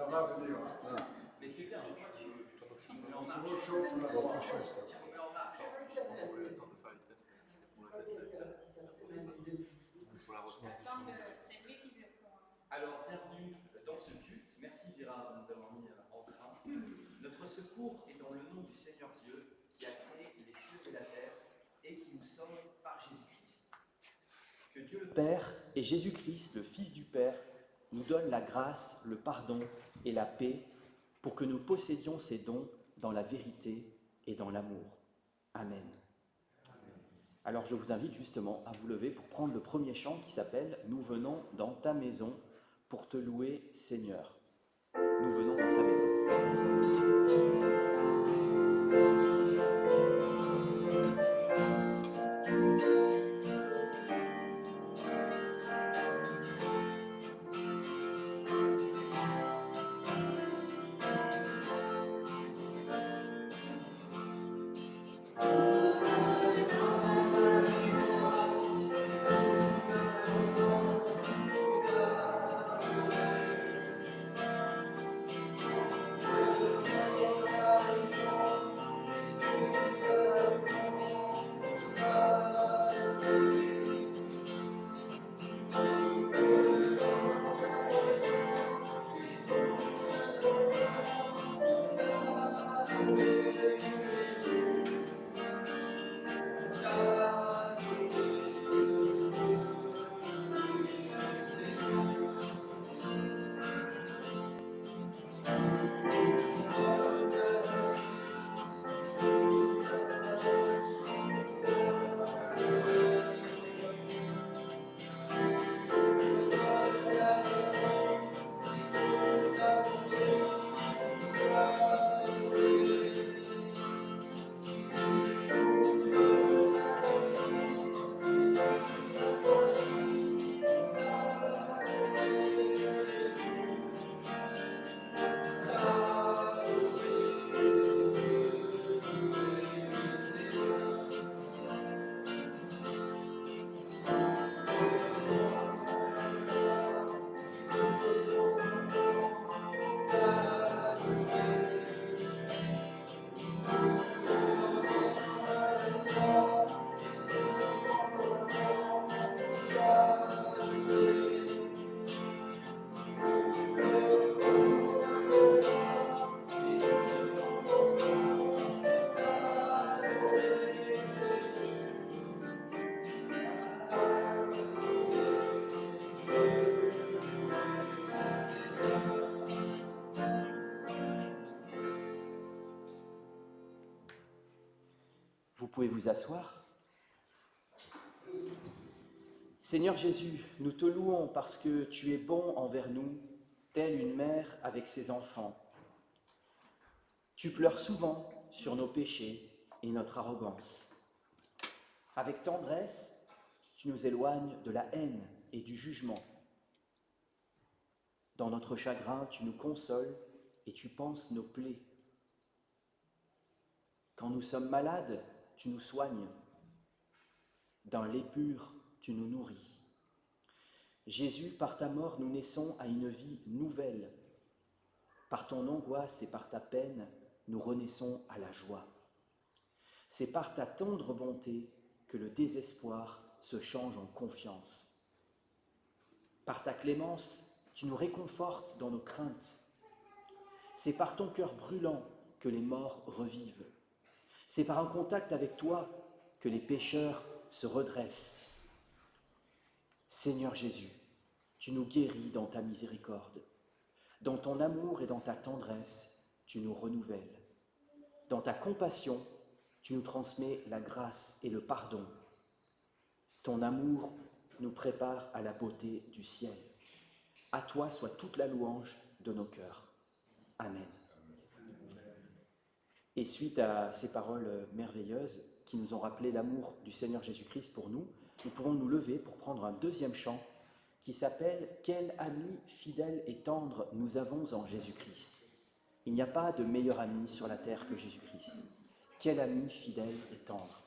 va venir. Mais c'est bien, tu mets en C'est marche. autre chose, ça. Tu mets en marche. On va le temps de faire les tests. Pour le test avec pour la retransmission. C'est lui qui veut commencer. Alors, bienvenue dans ce culte. Merci Gérard de nous avoir mis en train. Notre secours est dans le nom du Seigneur Dieu qui a créé les cieux et la terre et qui nous sauve par Jésus-Christ. Que Dieu le Père et Jésus-Christ, le Fils du Père, nous donnent la grâce, le pardon et la paix pour que nous possédions ces dons dans la vérité et dans l'amour. Amen. Alors je vous invite justement à vous lever pour prendre le premier chant qui s'appelle « Nous venons dans ta maison pour te louer, Seigneur ». Nous venons dans ta maison. Vous pouvez vous asseoir. Seigneur Jésus, nous te louons parce que tu es bon envers nous, telle une mère avec ses enfants. Tu pleures souvent sur nos péchés et notre arrogance. Avec tendresse, tu nous éloignes de la haine et du jugement. Dans notre chagrin, tu nous consoles et tu panses nos plaies. Quand nous sommes malades, tu nous soignes. D'un lait pur, tu nous nourris. Jésus, par ta mort, nous naissons à une vie nouvelle. Par ton angoisse et par ta peine, nous renaissons à la joie. C'est par ta tendre bonté que le désespoir se change en confiance. Par ta clémence, tu nous réconfortes dans nos craintes. C'est par ton cœur brûlant que les morts revivent. C'est par un contact avec toi que les pécheurs se redressent. Seigneur Jésus, tu nous guéris dans ta miséricorde. Dans ton amour et dans ta tendresse, tu nous renouvelles. Dans ta compassion, tu nous transmets la grâce et le pardon. Ton amour nous prépare à la beauté du ciel. À toi soit toute la louange de nos cœurs. Amen. Et suite à ces paroles merveilleuses qui nous ont rappelé l'amour du Seigneur Jésus-Christ pour nous, nous pouvons nous lever pour prendre un deuxième chant qui s'appelle « Quel ami fidèle et tendre nous avons en Jésus-Christ ». Il n'y a pas de meilleur ami sur la terre que Jésus-Christ. Quel ami fidèle et tendre.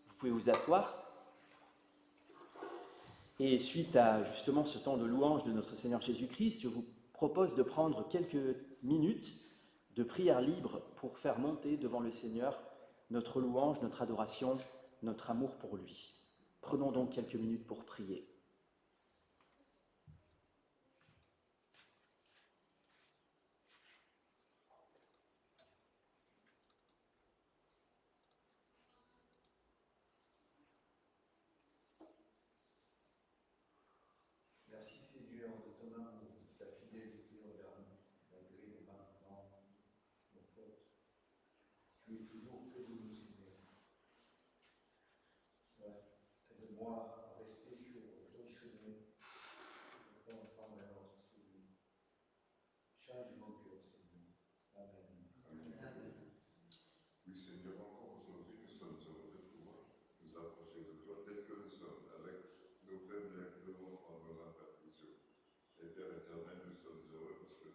Vous pouvez vous asseoir. Et suite à justement ce temps de louange de notre Seigneur Jésus-Christ, je vous propose de prendre quelques minutes de prière libre pour faire monter devant le Seigneur notre louange, notre adoration, notre amour pour lui. Prenons donc quelques minutes pour prier. Merci Seigneur de ton amour, de ta fidélité envers nous, malgré maintenant nos fautes. Tu es toujours près de nous, Seigneur. Ouais. Aide-moi à rester sur ton chemin, pour comprendre alors, Seigneur. Change mon cœur, Seigneur. Amen. Amen. Oui, Seigneur, encore aujourd'hui, nous sommes heureux de pouvoir nous approcher de toi tel que nous sommes, avec nos faiblesses, nos imperfections. Et Père éternel, nous sommes heureux parce que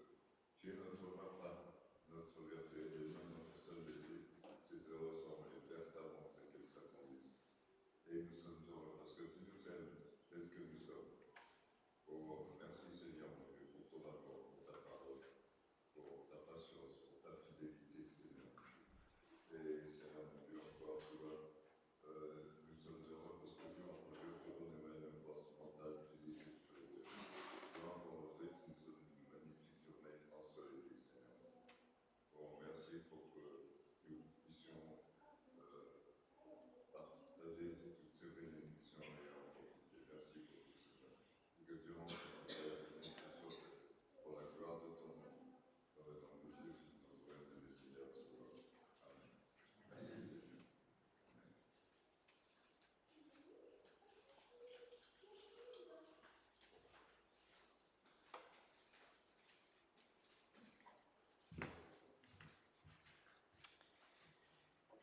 tu es notre papa, notre vertu et notre seul désir, c'est de ressembler, faire ta volonté, qu'elle s'accomplisse. Et nous sommes heureux parce que tu nous aimes tel que nous sommes. Oh, merci Seigneur mon Dieu pour ton amour, pour ta parole, pour ta patience, pour ta fidélité, Seigneur. Et Seigneur mon Dieu, encore tu vois, nous sommes heureux parce que jour après jour, tu renouvelles nos forces mentales, physiques et spirituelles. Et encore aujourd'hui, tu nous donnes une magnifique journée ensoleillée, Seigneur. Bon, merci pour que nous puissions partager toutes ces bénédictions et en profiter. Merci pour tout, Seigneur. Et que durant cette journée, tu sois pour la gloire de ton nom. Dans le nom de Dieu, Fils de notre Père, et Seigneur, Sauveur. Amen. Merci, Seigneur. Amen.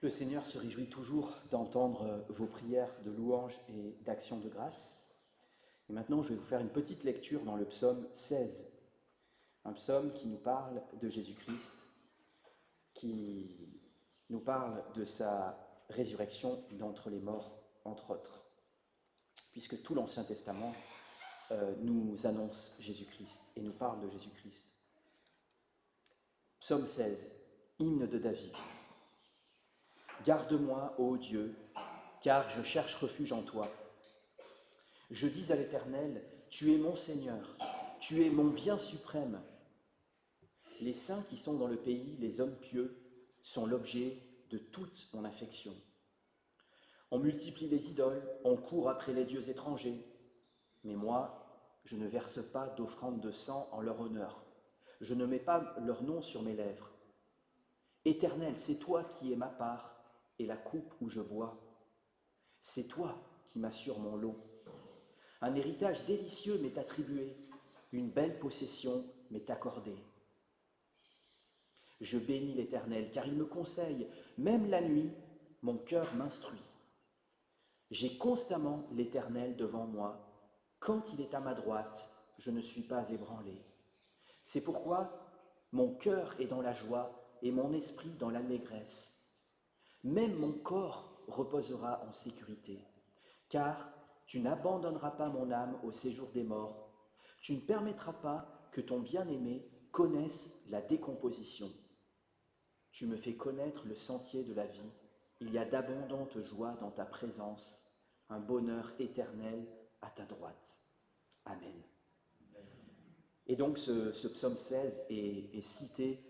Le Seigneur se réjouit toujours d'entendre vos prières de louange et d'action de grâce. Et maintenant, je vais vous faire une petite lecture dans le psaume 16, un psaume qui nous parle de Jésus-Christ, qui nous parle de sa résurrection d'entre les morts, entre autres, puisque tout l'Ancien Testament nous annonce Jésus-Christ et nous parle de Jésus-Christ. Psaume 16, hymne de David. Garde-moi, ô Dieu, car je cherche refuge en toi. Je dis à l'Éternel, tu es mon Seigneur, tu es mon bien suprême. Les saints qui sont dans le pays, les hommes pieux, sont l'objet de toute mon affection. On multiplie les idoles, on court après les dieux étrangers. Mais moi, je ne verse pas d'offrande de sang en leur honneur. Je ne mets pas leur nom sur mes lèvres. Éternel, c'est toi qui es ma part et la coupe où je bois. C'est toi qui m'assures mon lot. Un héritage délicieux m'est attribué, une belle possession m'est accordée. Je bénis l'Éternel, car il me conseille, même la nuit, mon cœur m'instruit. J'ai constamment l'Éternel devant moi. Quand il est à ma droite, je ne suis pas ébranlé. C'est pourquoi mon cœur est dans la joie et mon esprit dans l'allégresse. Même mon corps reposera en sécurité, car tu n'abandonneras pas mon âme au séjour des morts. Tu ne permettras pas que ton bien-aimé connaisse la décomposition. Tu me fais connaître le sentier de la vie. Il y a d'abondantes joies dans ta présence, un bonheur éternel à ta droite. Amen. Et donc ce psaume 16 est cité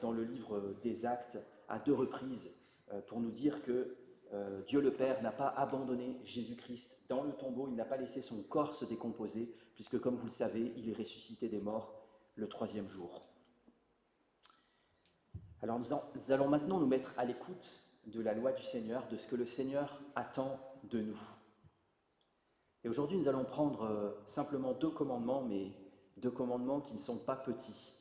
dans le livre des Actes à 2 reprises pour nous dire que Dieu le Père n'a pas abandonné Jésus-Christ dans le tombeau, il n'a pas laissé son corps se décomposer, puisque comme vous le savez, il est ressuscité des morts le 3e jour. Alors nous allons maintenant nous mettre à l'écoute de la loi du Seigneur, de ce que le Seigneur attend de nous. Et aujourd'hui, nous allons prendre simplement 2 commandements, mais 2 commandements qui ne sont pas petits.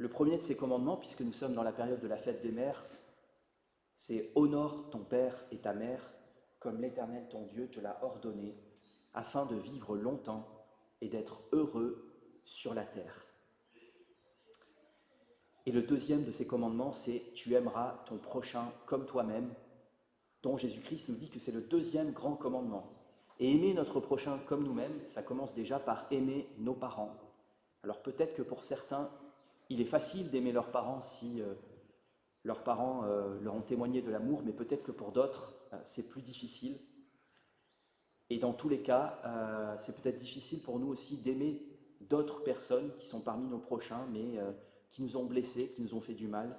Le premier de ces commandements, puisque nous sommes dans la période de la fête des mères, c'est « Honore ton père et ta mère, comme l'Éternel ton Dieu te l'a ordonné, afin de vivre longtemps et d'être heureux sur la terre. » Et le deuxième de ces commandements, c'est « Tu aimeras ton prochain comme toi-même », dont Jésus-Christ nous dit que c'est le 2e grand commandement. Et aimer notre prochain comme nous-mêmes, ça commence déjà par aimer nos parents. Alors peut-être que pour certains, il est facile d'aimer leurs parents si leurs parents leur ont témoigné de l'amour, mais peut-être que pour d'autres, c'est plus difficile. Et dans tous les cas, c'est peut-être difficile pour nous aussi d'aimer d'autres personnes qui sont parmi nos prochains, mais qui nous ont blessés, qui nous ont fait du mal.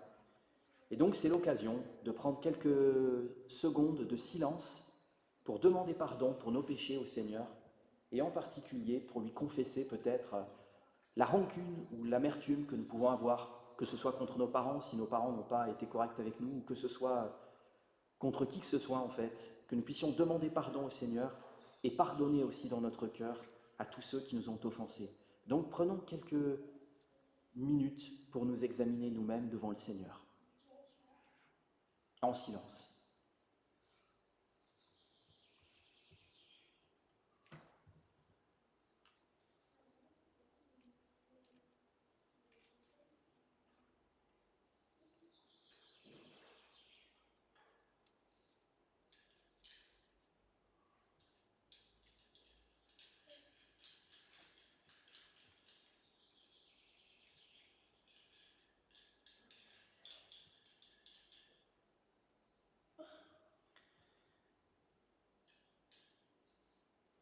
Et donc c'est l'occasion de prendre quelques secondes de silence pour demander pardon pour nos péchés au Seigneur, et en particulier pour lui confesser peut-être la rancune ou l'amertume que nous pouvons avoir, que ce soit contre nos parents, si nos parents n'ont pas été corrects avec nous, ou que ce soit contre qui que ce soit en fait, que nous puissions demander pardon au Seigneur et pardonner aussi dans notre cœur à tous ceux qui nous ont offensés. Donc prenons quelques minutes pour nous examiner nous-mêmes devant le Seigneur, en silence.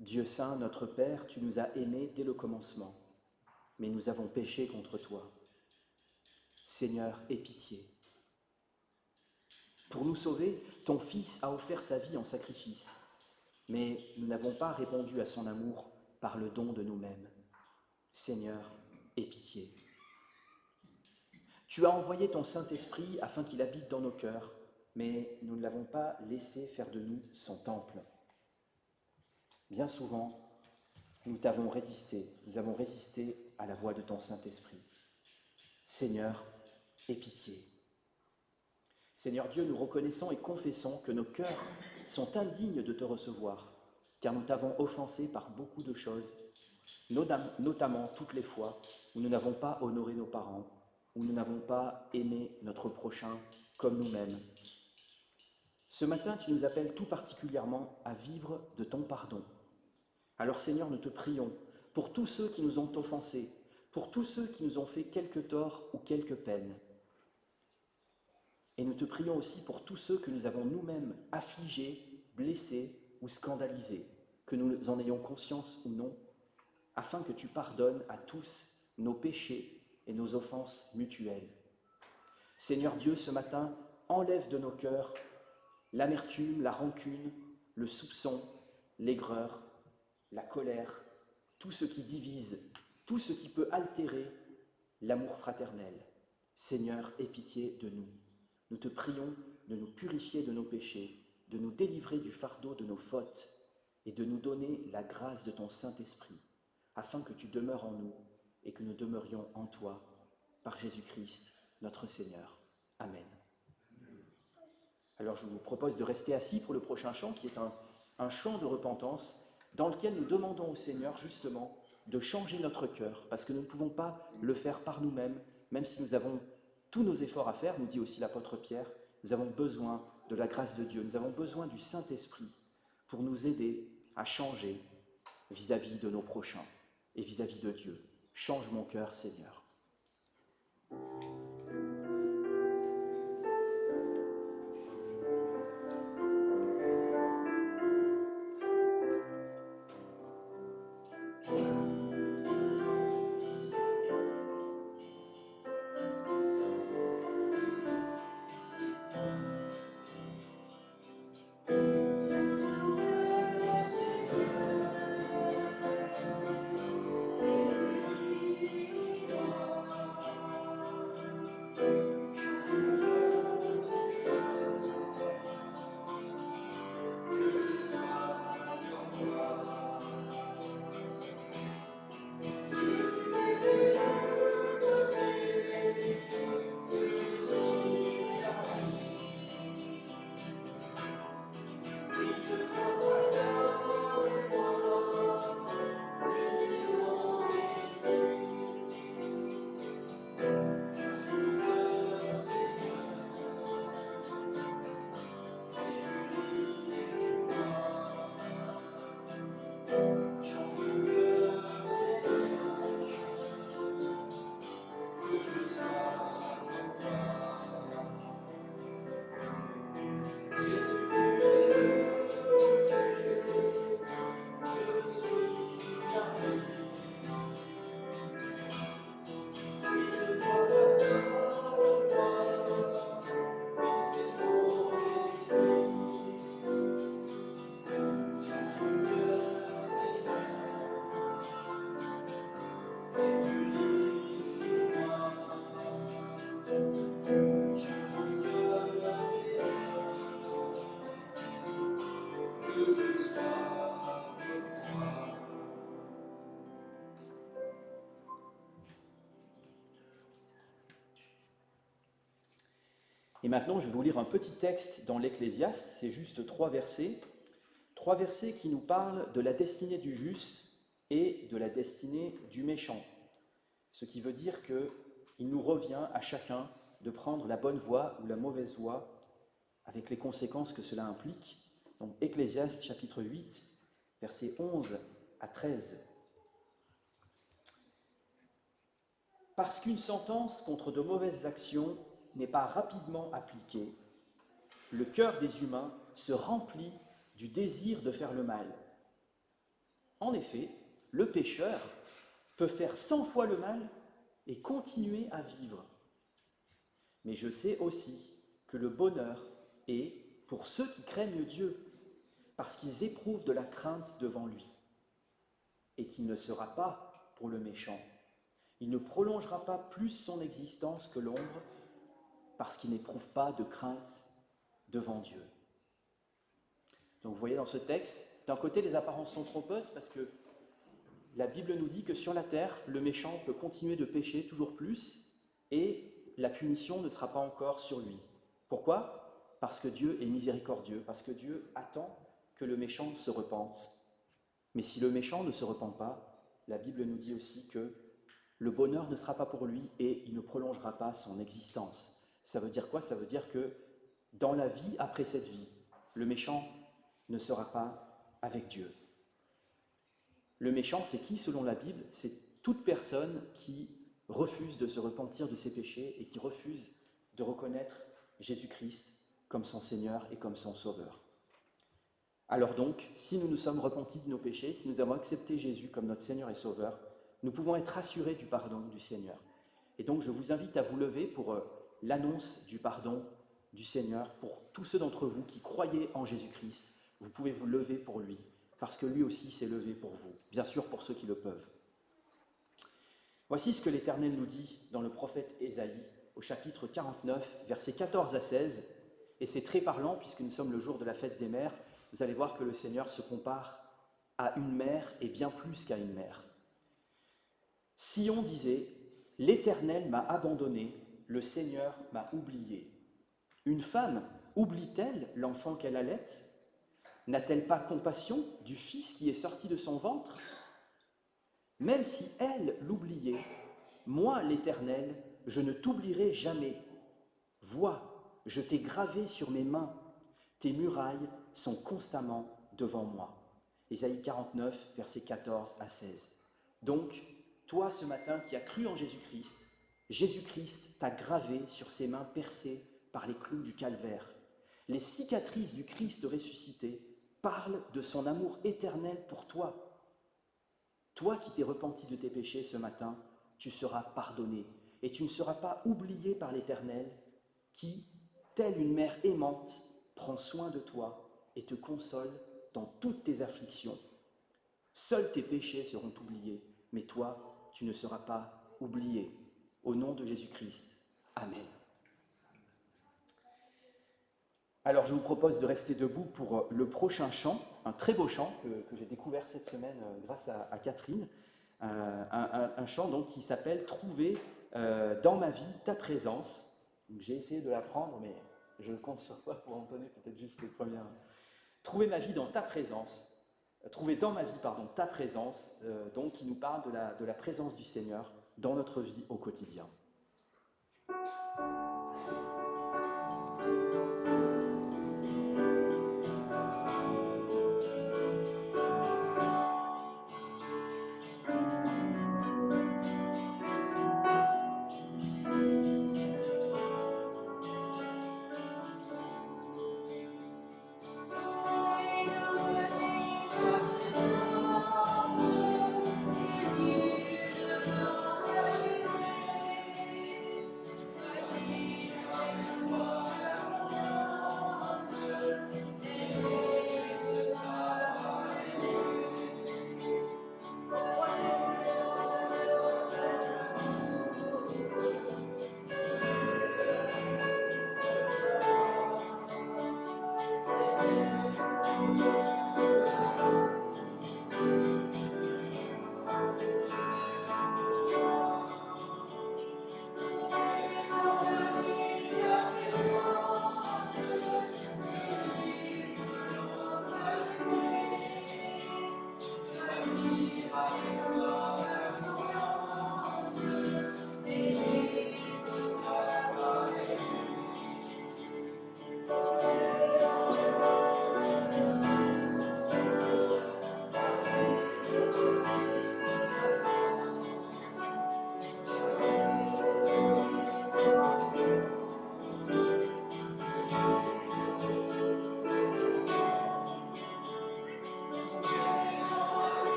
Dieu saint, notre Père, tu nous as aimés dès le commencement, mais nous avons péché contre toi. Seigneur, aie pitié. Pour nous sauver, ton Fils a offert sa vie en sacrifice, mais nous n'avons pas répondu à son amour par le don de nous-mêmes. Seigneur, aie pitié. Tu as envoyé ton Saint-Esprit afin qu'il habite dans nos cœurs, mais nous ne l'avons pas laissé faire de nous son temple. Bien souvent, nous avons résisté à la voix de ton Saint-Esprit. Seigneur, aie pitié. Seigneur Dieu, nous reconnaissons et confessons que nos cœurs sont indignes de te recevoir, car nous t'avons offensé par beaucoup de choses, notamment toutes les fois où nous n'avons pas honoré nos parents, où nous n'avons pas aimé notre prochain comme nous-mêmes. Ce matin, tu nous appelles tout particulièrement à vivre de ton pardon. Alors Seigneur, nous te prions pour tous ceux qui nous ont offensés, pour tous ceux qui nous ont fait quelque tort ou quelque peine. Et nous te prions aussi pour tous ceux que nous avons nous-mêmes affligés, blessés ou scandalisés, que nous en ayons conscience ou non, afin que tu pardonnes à tous nos péchés et nos offenses mutuelles. Seigneur Dieu, ce matin, enlève de nos cœurs l'amertume, la rancune, le soupçon, l'aigreur, la colère, tout ce qui divise, tout ce qui peut altérer l'amour fraternel. Seigneur, aie pitié de nous. Nous te prions de nous purifier de nos péchés, de nous délivrer du fardeau de nos fautes et de nous donner la grâce de ton Saint-Esprit, afin que tu demeures en nous et que nous demeurions en toi, par Jésus-Christ, notre Seigneur. Amen. Alors je vous propose de rester assis pour le prochain chant, qui est un chant de repentance, dans lequel nous demandons au Seigneur justement de changer notre cœur, parce que nous ne pouvons pas le faire par nous-mêmes, même si nous avons tous nos efforts à faire, nous dit aussi l'apôtre Pierre, nous avons besoin de la grâce de Dieu, nous avons besoin du Saint-Esprit pour nous aider à changer vis-à-vis de nos prochains et vis-à-vis de Dieu. Change mon cœur, Seigneur. Et maintenant, je vais vous lire un petit texte dans l'Ecclésiaste, c'est juste 3 versets qui nous parlent de la destinée du juste et de la destinée du méchant. Ce qui veut dire qu'il nous revient à chacun de prendre la bonne voie ou la mauvaise voie, avec les conséquences que cela implique. Donc Ecclésiaste chapitre 8, versets 11 à 13. Parce qu'une sentence contre de mauvaises actions n'est pas rapidement appliquée, le cœur des humains se remplit du désir de faire le mal. En effet, le pécheur peut faire 100 fois le mal et continuer à vivre. Mais je sais aussi que le bonheur est pour ceux qui craignent Dieu, parce qu'ils éprouvent de la crainte devant lui, et qu'il ne sera pas pour le méchant. Il ne prolongera pas plus son existence que l'ombre, parce qu'il n'éprouve pas de crainte devant Dieu. Donc vous voyez dans ce texte, d'un côté les apparences sont trompeuses, parce que la Bible nous dit que sur la terre, le méchant peut continuer de pécher toujours plus, et la punition ne sera pas encore sur lui. Pourquoi ? parce que Dieu est miséricordieux, parce que Dieu attend que le méchant se repente. Mais si le méchant ne se repent pas, la Bible nous dit aussi que le bonheur ne sera pas pour lui et il ne prolongera pas son existence. Ça veut dire quoi? Ça veut dire que dans la vie après cette vie, le méchant ne sera pas avec Dieu. Le méchant, c'est qui selon la Bible? C'est toute personne qui refuse de se repentir de ses péchés et qui refuse de reconnaître Jésus-Christ comme son Seigneur et comme son Sauveur. Alors donc, si nous nous sommes repentis de nos péchés, si nous avons accepté Jésus comme notre Seigneur et Sauveur, nous pouvons être assurés du pardon du Seigneur. Et donc je vous invite à vous lever pour l'annonce du pardon du Seigneur, pour tous ceux d'entre vous qui croyez en Jésus-Christ. Vous pouvez vous lever pour lui, parce que lui aussi s'est levé pour vous, bien sûr pour ceux qui le peuvent. Voici ce que l'Éternel nous dit dans le prophète Ésaïe, au chapitre 49, versets 14 à 16, et c'est très parlant puisque nous sommes le jour de la fête des mères. Vous allez voir que le Seigneur se compare à une mère et bien plus qu'à une mère. Sion disait « L'Éternel m'a abandonné, le Seigneur m'a oublié. » Une femme oublie-t-elle l'enfant qu'elle allait? N'a-t-elle pas compassion du fils qui est sorti de son ventre? Même si elle l'oubliait, moi, l'Éternel, je ne t'oublierai jamais. Vois, je t'ai gravé sur mes mains, tes murailles sont constamment devant moi. Ésaïe 49, versets 14 à 16. Donc, toi ce matin qui as cru en Jésus-Christ, Jésus-Christ t'a gravé sur ses mains percées par les clous du calvaire. Les cicatrices du Christ ressuscité parlent de son amour éternel pour toi. Toi qui t'es repenti de tes péchés ce matin, tu seras pardonné et tu ne seras pas oublié par l'Éternel qui, telle une mère aimante, prend soin de toi et te console dans toutes tes afflictions. Seuls tes péchés seront oubliés, mais toi, tu ne seras pas oublié. Au nom de Jésus-Christ. Amen. Alors je vous propose de rester debout pour le prochain chant, un très beau chant que j'ai découvert cette semaine grâce à Catherine, un chant donc qui s'appelle « Trouver dans ma vie ta présence ». J'ai essayé de l'apprendre, mais je compte sur toi pour en donner peut-être juste les premières. « Trouver ma vie dans ta présence ». Trouver dans ma vie, ta présence, donc qui nous parle de la présence du Seigneur dans notre vie au quotidien.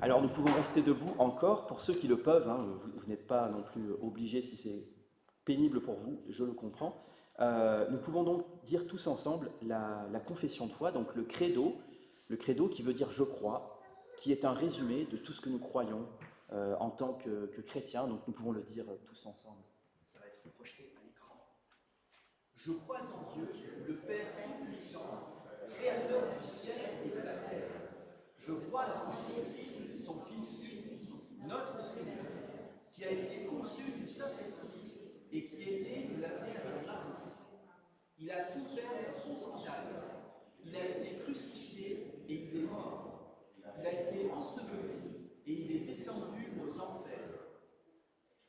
Alors nous pouvons rester debout encore pour ceux qui le peuvent, hein, vous n'êtes pas non plus obligés si c'est pénible pour vous, je le comprends. Nous pouvons donc dire tous ensemble la confession de foi, donc le credo qui veut dire je crois, qui est un résumé de tout ce que nous croyons en tant que chrétiens, donc nous pouvons le dire tous ensemble. Ça va être projeté à l'écran. Je crois en Dieu, le Père Tout-Puissant, Créateur du ciel et de la terre. Je crois en Jésus-Christ, son Fils unique, notre Seigneur, qui a été conçu du Saint-Esprit et qui est né de la Vierge Marie. Il a souffert sous son chaise, il a été crucifié et il est mort. Il a été enseveli et il est descendu aux enfers.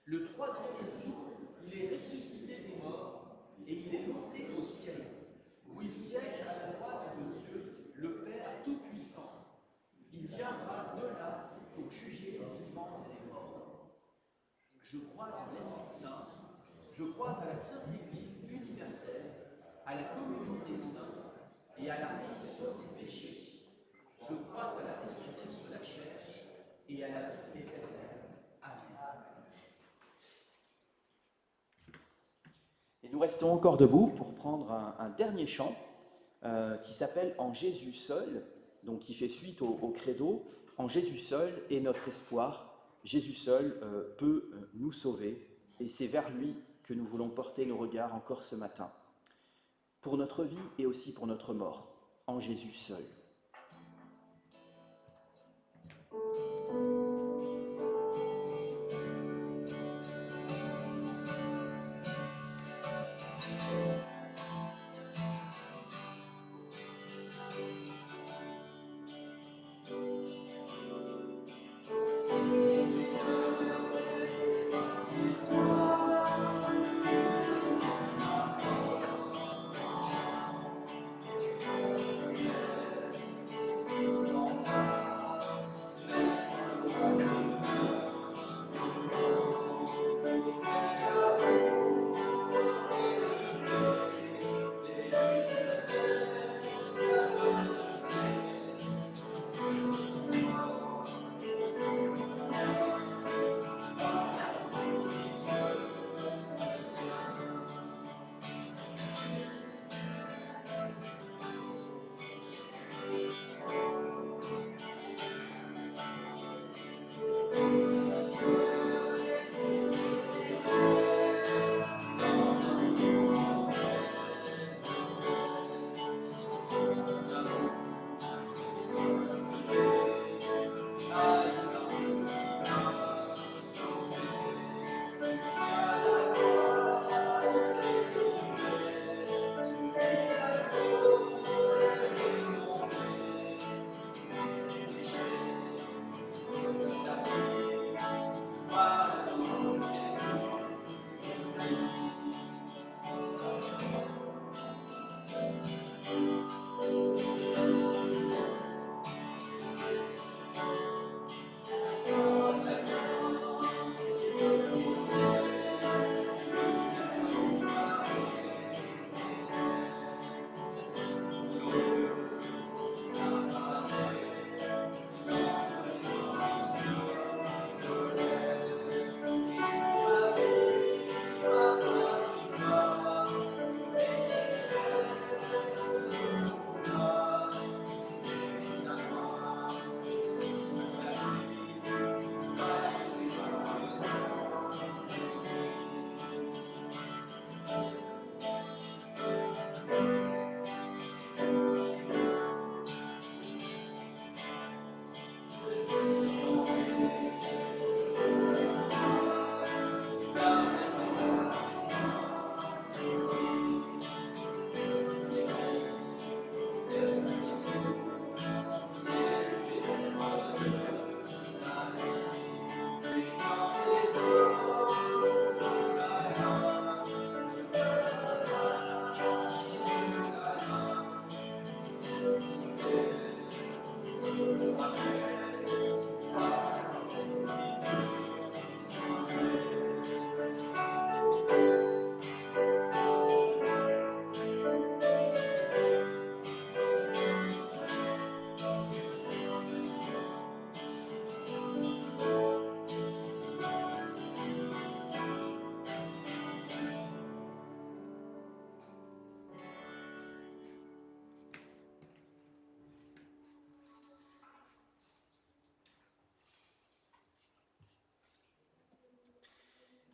Le troisième jour, il est ressuscité des morts et il est monté au ciel, où il siège à la droite de Dieu, le Père Tout-Puissant. Il viendra de là pour juger les vivants et les morts. Je crois en l'Esprit Saint, je crois à la Sainte Église universelle, à la communion des saints et à la rémission des péchés. Je crois à la résurrection de la chair et à la vie éternelle. Amen. Et nous restons encore debout pour prendre un dernier chant qui s'appelle « En Jésus seul », donc qui fait suite au credo. En Jésus seul est notre espoir. Jésus seul peut nous sauver. Et c'est vers lui que nous voulons porter nos regards encore ce matin. Pour notre vie et aussi pour notre mort. En Jésus seul.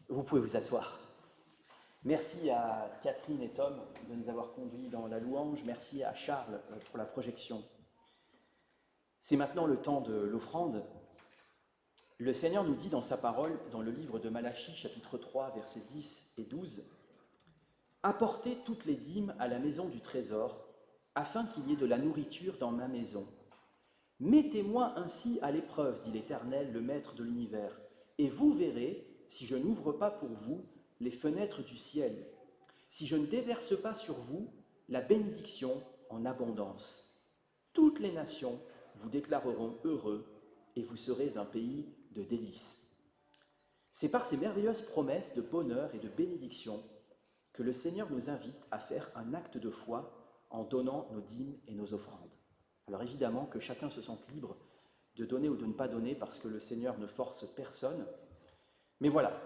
Vous pouvez vous asseoir. Merci à Catherine et Tom de nous avoir conduits dans la louange. Merci à Charles pour la projection. C'est maintenant le temps de l'offrande. Le Seigneur nous dit dans sa parole, dans le livre de Malachie, chapitre 3, versets 10 et 12, « Apportez toutes les dîmes à la maison du trésor, afin qu'il y ait de la nourriture dans ma maison. Mettez-moi ainsi à l'épreuve, dit l'Éternel, le Maître de l'univers, et vous verrez, si je n'ouvre pas pour vous les fenêtres du ciel, si je ne déverse pas sur vous la bénédiction en abondance. Toutes les nations vous déclareront heureux, et vous serez un pays de délices. » C'est par ces merveilleuses promesses de bonheur et de bénédiction que le Seigneur nous invite à faire un acte de foi en donnant nos dîmes et nos offrandes. Alors évidemment que chacun se sente libre de donner ou de ne pas donner parce que le Seigneur ne force personne. Mais voilà,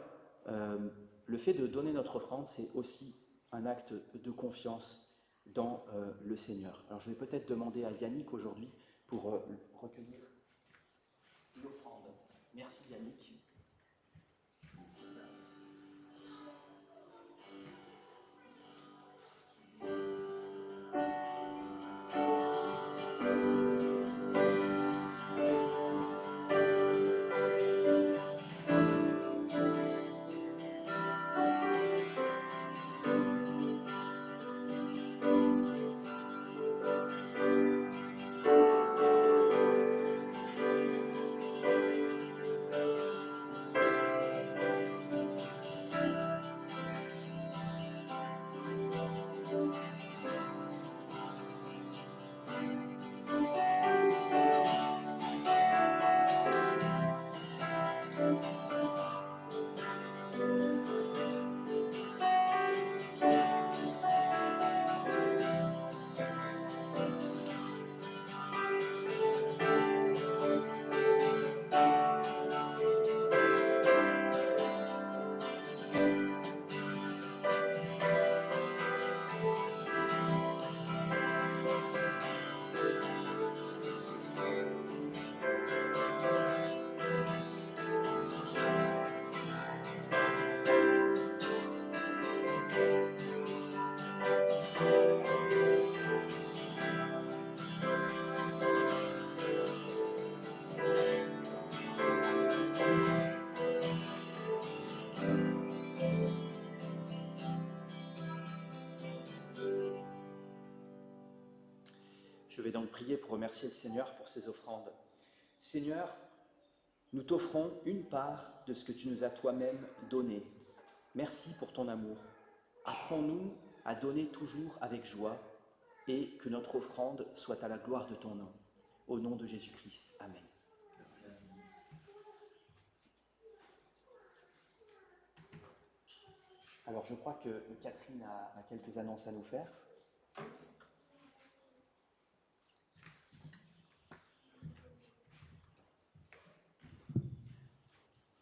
le fait de donner notre offrande, c'est aussi un acte de confiance dans le Seigneur. Alors je vais peut-être demander à Yannick aujourd'hui pour recueillir l'offrande. Merci Yannick. Je vais donc prier pour remercier le Seigneur pour ses offrandes. Seigneur, nous t'offrons une part de ce que tu nous as toi-même donné. Merci pour ton amour. Apprends-nous à donner toujours avec joie et que notre offrande soit à la gloire de ton nom. Au nom de Jésus-Christ. Amen. Alors je crois que Catherine a quelques annonces à nous faire.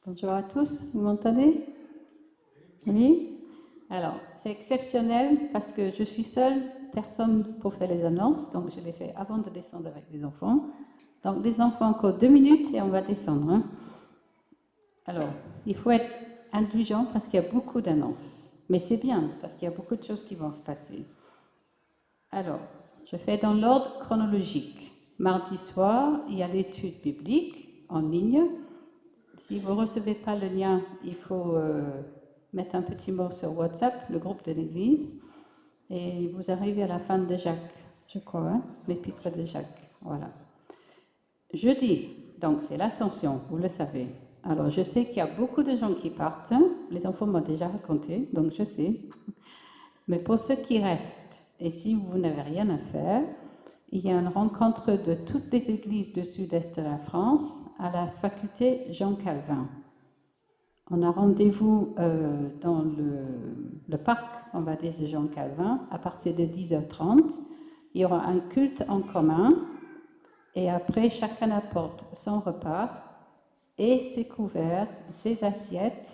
Bonjour à tous, vous m'entendez? Oui? Alors, c'est exceptionnel parce que je suis seule personne pour faire les annonces, donc je les fais avant de descendre avec les enfants. Donc, les enfants, encore 2 minutes et on va descendre. Hein. Alors, il faut être indulgent parce qu'il y a beaucoup d'annonces. Mais c'est bien parce qu'il y a beaucoup de choses qui vont se passer. Alors, je fais dans l'ordre chronologique. Mardi soir, il y a l'étude biblique en ligne. Si vous ne recevez pas le lien, il faut mettre un petit mot sur WhatsApp, le groupe de l'Église, et vous arrivez à la fin de Jacques, je crois, hein, l'épître de Jacques. Voilà. Jeudi, donc c'est l'Ascension, vous le savez. Alors je sais qu'il y a beaucoup de gens qui partent, hein, les enfants m'ont déjà raconté, donc je sais. Mais pour ceux qui restent, et si vous n'avez rien à faire, il y a une rencontre de toutes les églises du sud-est de la France à la faculté Jean Calvin. On a rendez-vous dans le parc, on va dire, de Jean Calvin à partir de 10h30. Il y aura un culte en commun et après, chacun apporte son repas et ses couverts, ses assiettes.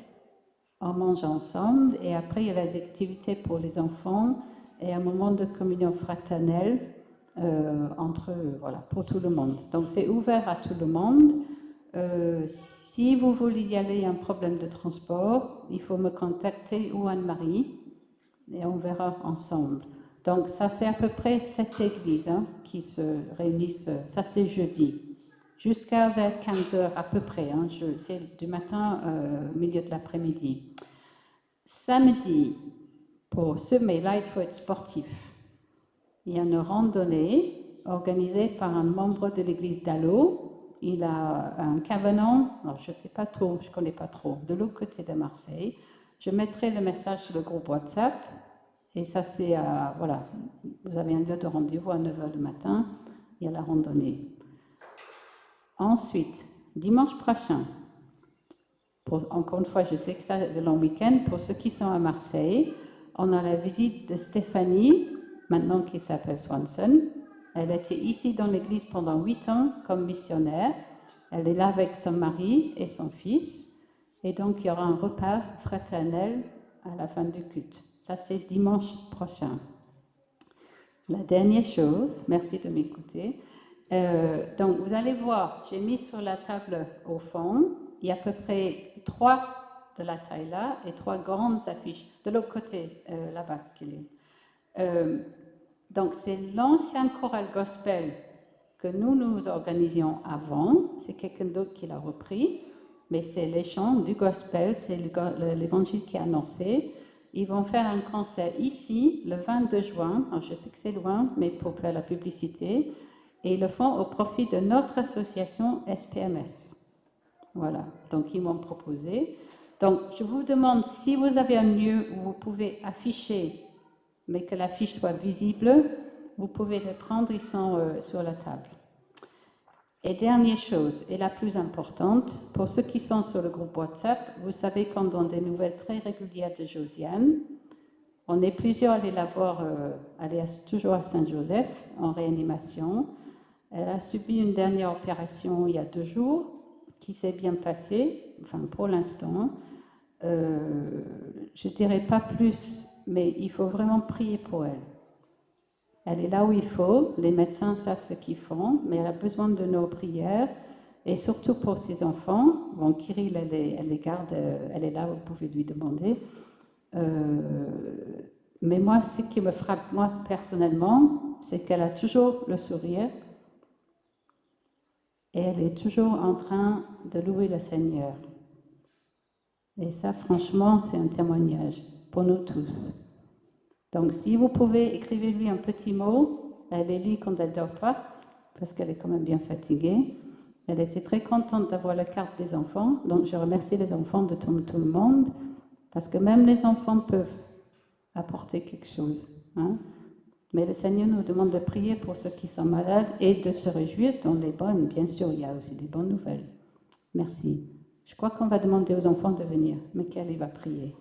On mange ensemble et après, il y a des activités pour les enfants et un moment de communion fraternelle. Voilà, pour tout le monde. Donc c'est ouvert à tout le monde. Si vous voulez y aller, un problème de transport, il faut me contacter ou Anne-Marie et on verra ensemble. Donc, ça fait à peu près 7 églises qui se réunissent, ça c'est jeudi, jusqu'à vers 15 heures à peu près, c'est du matin au milieu de l'après-midi. Samedi, pour ce là il faut être sportif. Il y a une randonnée organisée par un membre de l'église d'Allo. Il a un cabanon, alors je ne sais pas trop, je ne connais pas trop, de l'autre côté de Marseille. Je mettrai le message sur le groupe WhatsApp. Et ça, c'est, voilà, vous avez un lieu de rendez-vous à 9h du matin, il y a la randonnée. Ensuite, dimanche prochain, encore une fois, je sais que ça, le long week-end, pour ceux qui sont à Marseille, on a la visite de Stéphanie, maintenant qui s'appelle Swanson. Elle était ici dans l'église pendant 8 ans comme missionnaire. Elle est là avec son mari et son fils. Et donc, il y aura un repas fraternel à la fin du culte. Ça, c'est dimanche prochain. La dernière chose, merci de m'écouter. Donc, vous allez voir, j'ai mis sur la table au fond, il y a à peu près 3 de la taille là et 3 grandes affiches. De l'autre côté, là-bas, qu'il est. Donc, c'est l'ancien choral gospel que nous organisions avant. C'est quelqu'un d'autre qui l'a repris, mais c'est les chants du gospel, c'est l'évangile qui est annoncé. Ils vont faire un concert ici le 22 juin. Alors, je sais que c'est loin, mais pour faire la publicité. Et ils le font au profit de notre association SPMS. Voilà, donc ils m'ont proposé. Donc, je vous demande si vous avez un lieu où vous pouvez afficher, mais que l'affiche soit visible, vous pouvez les prendre, ils sont sur la table. Et dernière chose, et la plus importante, pour ceux qui sont sur le groupe WhatsApp, vous savez qu'on donne des nouvelles très régulières de Josiane. On est plusieurs à aller la voir, elle est toujours à Saint-Joseph, en réanimation. Elle a subi une dernière opération il y a 2 jours, qui s'est bien passée, enfin pour l'instant. Je ne dirais pas plus, mais il faut vraiment prier pour elle. Elle est là où il faut, les médecins savent ce qu'ils font, mais elle a besoin de nos prières, et surtout pour ses enfants. Bon, Kirill, elle les garde, elle est là, vous pouvez lui demander. Mais moi, ce qui me frappe, moi, personnellement, c'est qu'elle a toujours le sourire, et elle est toujours en train de louer le Seigneur. Et ça, franchement, c'est un témoignage pour nous tous. Donc, si vous pouvez, écrivez-lui un petit mot. Elle les lit quand elle ne dort pas, parce qu'elle est quand même bien fatiguée. Elle était très contente d'avoir la carte des enfants. Donc, je remercie les enfants de tout le monde, parce que même les enfants peuvent apporter quelque chose. Mais le Seigneur nous demande de prier pour ceux qui sont malades et de se réjouir dans les bonnes. Bien sûr, il y a aussi des bonnes nouvelles. Merci. Je crois qu'on va demander aux enfants de venir. Michael, va prier.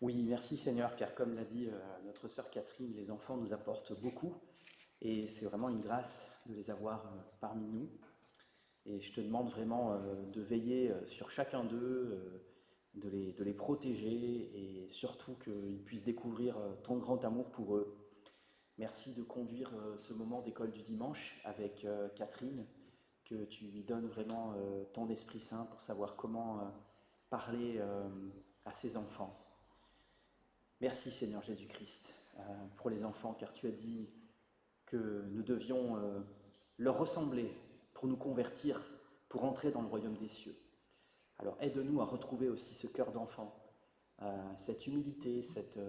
Oui, merci Seigneur, car comme l'a dit notre sœur Catherine, les enfants nous apportent beaucoup et c'est vraiment une grâce de les avoir parmi nous. Et je te demande vraiment de veiller sur chacun d'eux, de les protéger et surtout qu'ils puissent découvrir ton grand amour pour eux. Merci de conduire ce moment d'école du dimanche avec Catherine, que tu lui donnes vraiment ton Esprit Saint pour savoir comment parler à ses enfants. Merci Seigneur Jésus-Christ pour les enfants, car tu as dit que nous devions leur ressembler pour nous convertir, pour entrer dans le royaume des cieux. Alors aide-nous à retrouver aussi ce cœur d'enfant, cette humilité, cette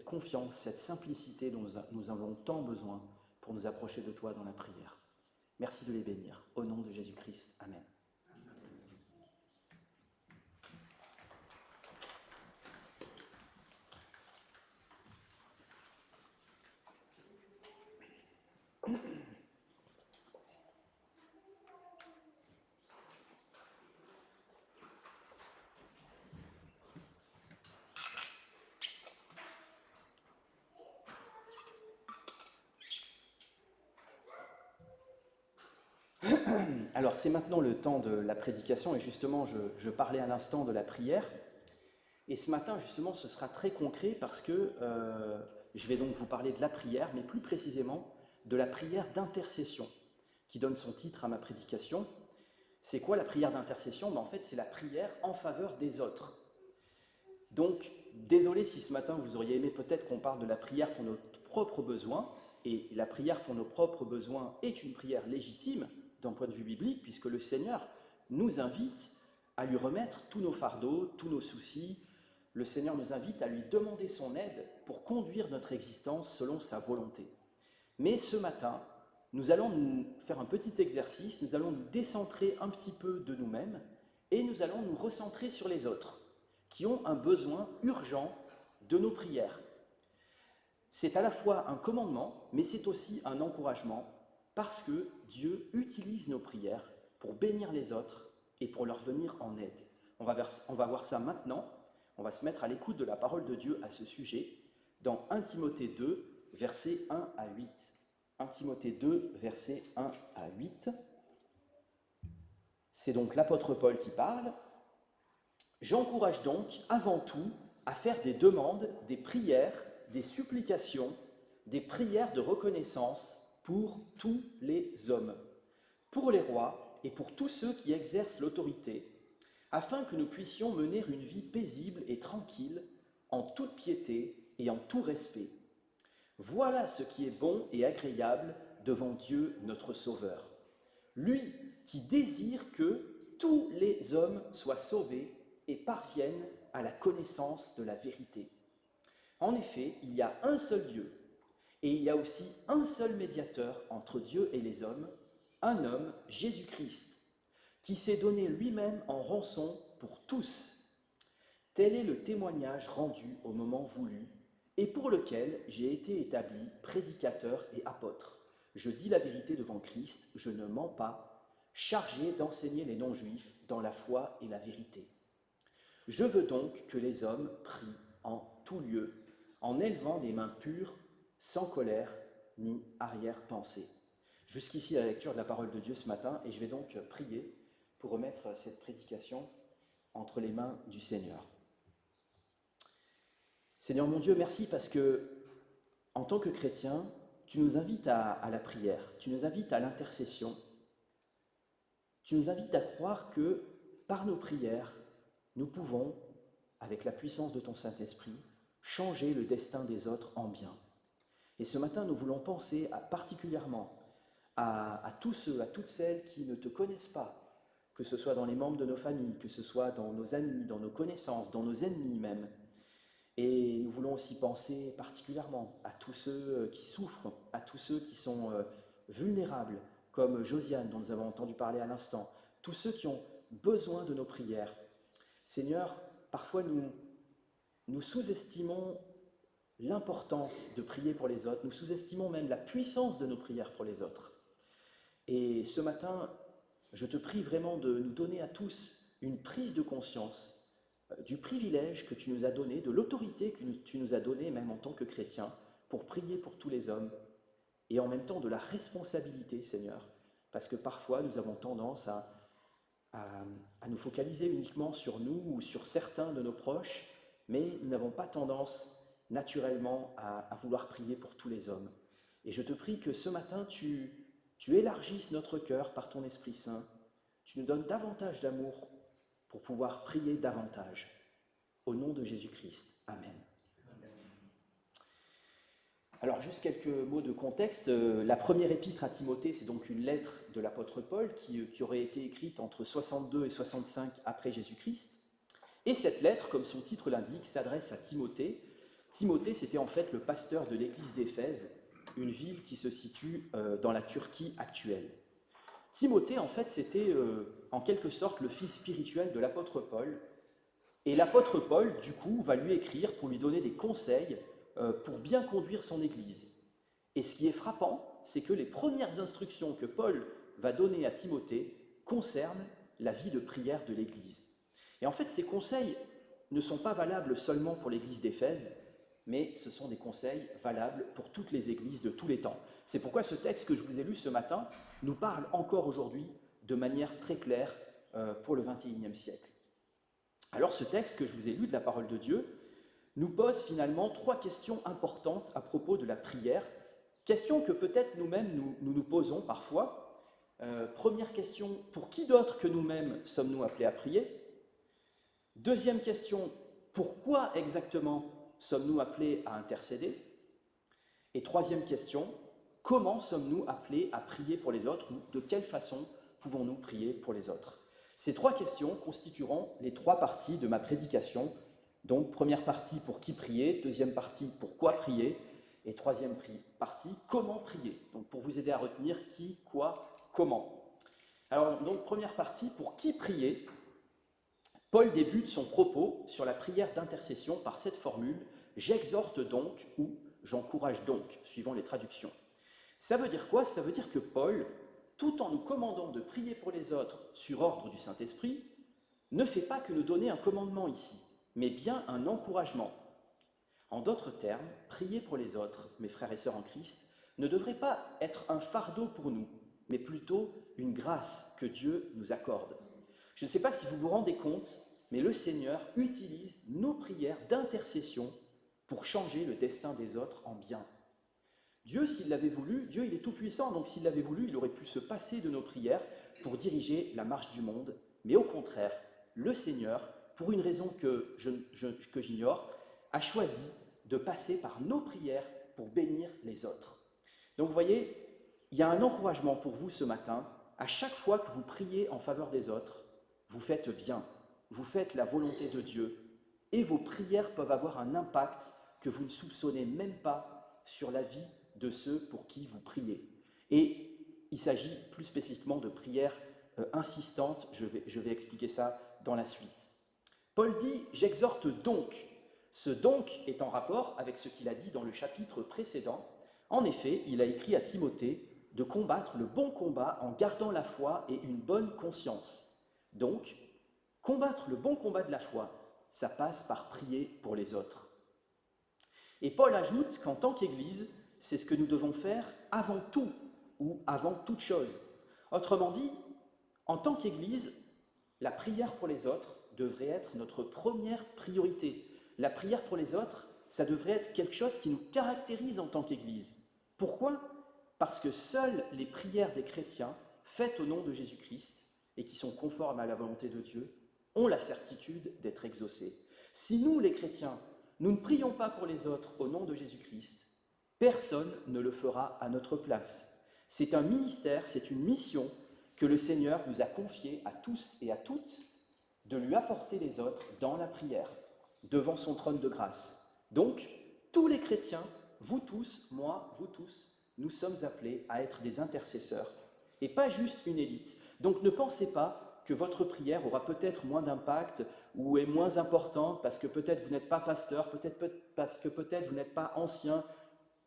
confiance, cette simplicité dont nous avons tant besoin pour nous approcher de toi dans la prière. Merci de les bénir. Au nom de Jésus-Christ. Amen. Alors c'est maintenant le temps de la prédication et justement je parlais à l'instant de la prière et ce matin justement ce sera très concret parce que je vais donc vous parler de la prière mais plus précisément de la prière d'intercession qui donne son titre à ma prédication. C'est quoi la prière d'intercession? En fait c'est la prière en faveur des autres. Donc désolé si ce matin vous auriez aimé peut-être qu'on parle de la prière pour nos propres besoins, et la prière pour nos propres besoins est une prière légitime d'un point de vue biblique, puisque le Seigneur nous invite à lui remettre tous nos fardeaux, tous nos soucis. Le Seigneur nous invite à lui demander son aide pour conduire notre existence selon sa volonté. Mais ce matin, nous allons nous faire un petit exercice, nous allons nous décentrer un petit peu de nous-mêmes et nous allons nous recentrer sur les autres qui ont un besoin urgent de nos prières. C'est à la fois un commandement, mais c'est aussi un encouragement, parce que Dieu utilise nos prières pour bénir les autres et pour leur venir en aide. On va voir ça maintenant, on va se mettre à l'écoute de la parole de Dieu à ce sujet, dans 1 Timothée 2, versets 1 à 8. 1 Timothée 2, versets 1 à 8. C'est donc l'apôtre Paul qui parle. « J'encourage donc avant tout à faire des demandes, des prières, des supplications, des prières de reconnaissance pour tous les hommes, pour les rois et pour tous ceux qui exercent l'autorité, afin que nous puissions mener une vie paisible et tranquille, en toute piété et en tout respect. Voilà ce qui est bon et agréable devant Dieu notre Sauveur, lui qui désire que tous les hommes soient sauvés et parviennent à la connaissance de la vérité. En effet, il y a un seul Dieu, et il y a aussi un seul médiateur entre Dieu et les hommes, un homme, Jésus-Christ, qui s'est donné lui-même en rançon pour tous. Tel est le témoignage rendu au moment voulu, et pour lequel j'ai été établi prédicateur et apôtre. Je dis la vérité devant Christ, je ne mens pas, chargé d'enseigner les non-juifs dans la foi et la vérité. Je veux donc que les hommes prient en tout lieu, en élevant des mains pures, sans colère ni arrière-pensée. » Jusqu'ici la lecture de la parole de Dieu ce matin, et je vais donc prier pour remettre cette prédication entre les mains du Seigneur. Seigneur mon Dieu, merci parce que, en tant que chrétien, tu nous invites à la prière, tu nous invites à l'intercession, tu nous invites à croire que par nos prières, nous pouvons, avec la puissance de ton Saint-Esprit, changer le destin des autres en bien. Et ce matin, nous voulons penser particulièrement à tous ceux, à toutes celles qui ne te connaissent pas, que ce soit dans les membres de nos familles, que ce soit dans nos amis, dans nos connaissances, dans nos ennemis même. Et nous voulons aussi penser particulièrement à tous ceux qui souffrent, à tous ceux qui sont vulnérables, comme Josiane dont nous avons entendu parler à l'instant, tous ceux qui ont besoin de nos prières. Seigneur, parfois nous sous-estimons l'importance de prier pour les autres, nous sous-estimons même la puissance de nos prières pour les autres. Et ce matin, je te prie vraiment de nous donner à tous une prise de conscience du privilège que tu nous as donné, de l'autorité que tu nous as donnée, même en tant que chrétiens, pour prier pour tous les hommes, et en même temps de la responsabilité, Seigneur, parce que parfois nous avons tendance à nous focaliser uniquement sur nous ou sur certains de nos proches, mais nous n'avons pas tendance naturellement à vouloir prier pour tous les hommes. Et je te prie que ce matin, tu élargisses notre cœur par ton Esprit Saint, tu nous donnes davantage d'amour pour pouvoir prier davantage. Au nom de Jésus-Christ. Amen. Alors, juste quelques mots de contexte. La première épître à Timothée, c'est donc une lettre de l'apôtre Paul qui aurait été écrite entre 62 et 65 après Jésus-Christ. Et cette lettre, comme son titre l'indique, s'adresse à Timothée. Timothée, c'était en fait le pasteur de l'église d'Éphèse, une ville qui se situe dans la Turquie actuelle. Timothée, en fait, c'était en quelque sorte le fils spirituel de l'apôtre Paul. Et l'apôtre Paul, du coup, va lui écrire pour lui donner des conseils pour bien conduire son église. Et ce qui est frappant, c'est que les premières instructions que Paul va donner à Timothée concernent la vie de prière de l'église. Et en fait, ces conseils ne sont pas valables seulement pour l'église d'Éphèse, mais ce sont des conseils valables pour toutes les églises de tous les temps. C'est pourquoi ce texte que je vous ai lu ce matin nous parle encore aujourd'hui de manière très claire pour le XXIe siècle. Alors ce texte que je vous ai lu de la parole de Dieu nous pose finalement 3 questions importantes à propos de la prière, questions que peut-être nous-mêmes nous posons parfois. Première question, pour qui d'autre que nous-mêmes sommes-nous appelés à prier? Deuxième question, pourquoi exactement sommes-nous appelés à intercéder? Et troisième question, comment sommes-nous appelés à prier pour les autres, ou de quelle façon pouvons-nous prier pour les autres? Ces 3 questions constitueront les 3 parties de ma prédication. Donc, première partie, pour qui prier, deuxième partie, pourquoi prier, et troisième partie, comment prier. Donc, pour vous aider à retenir qui, quoi, comment. Alors, donc, première partie, pour qui prier, Paul débute son propos sur la prière d'intercession par cette formule « j'exhorte donc » ou « j'encourage donc », suivant les traductions. Ça veut dire quoi? Ça veut dire que Paul, tout en nous commandant de prier pour les autres sur ordre du Saint-Esprit, ne fait pas que nous donner un commandement ici, mais bien un encouragement. En d'autres termes, prier pour les autres, mes frères et sœurs en Christ, ne devrait pas être un fardeau pour nous, mais plutôt une grâce que Dieu nous accorde. Je ne sais pas si vous vous rendez compte, mais le Seigneur utilise nos prières d'intercession pour changer le destin des autres en bien. Dieu, s'il l'avait voulu, Dieu il est tout-puissant, donc s'il l'avait voulu, il aurait pu se passer de nos prières pour diriger la marche du monde. Mais au contraire, le Seigneur, pour une raison que j'ignore, a choisi de passer par nos prières pour bénir les autres. Donc vous voyez, il y a un encouragement pour vous ce matin. À chaque fois que vous priez en faveur des autres, vous faites bien, vous faites la volonté de Dieu, et vos prières peuvent avoir un impact que vous ne soupçonnez même pas sur la vie de ceux pour qui vous priez. Et il s'agit plus spécifiquement de prières insistantes, je vais expliquer ça dans la suite. Paul dit « j'exhorte donc ». Ce « donc » est en rapport avec ce qu'il a dit dans le chapitre précédent. En effet, il a écrit à Timothée de combattre le bon combat en gardant la foi et une bonne conscience. Donc, combattre le bon combat de la foi, ça passe par prier pour les autres. Et Paul ajoute qu'en tant qu'Église, c'est ce que nous devons faire avant tout, ou avant toute chose. Autrement dit, en tant qu'Église, la prière pour les autres devrait être notre première priorité. La prière pour les autres, ça devrait être quelque chose qui nous caractérise en tant qu'Église. Pourquoi? Parce que seules les prières des chrétiens, faites au nom de Jésus-Christ, et qui sont conformes à la volonté de Dieu, ont la certitude d'être exaucées. Si nous, les chrétiens, nous ne prions pas pour les autres au nom de Jésus-Christ, personne ne le fera à notre place. C'est un ministère, c'est une mission que le Seigneur nous a confiée à tous et à toutes, de lui apporter les autres dans la prière, devant son trône de grâce. Donc, tous les chrétiens, vous tous, moi, vous tous, nous sommes appelés à être des intercesseurs, et pas juste une élite. Donc ne pensez pas que votre prière aura peut-être moins d'impact ou est moins importante parce que peut-être vous n'êtes pas pasteur, parce que peut-être vous n'êtes pas ancien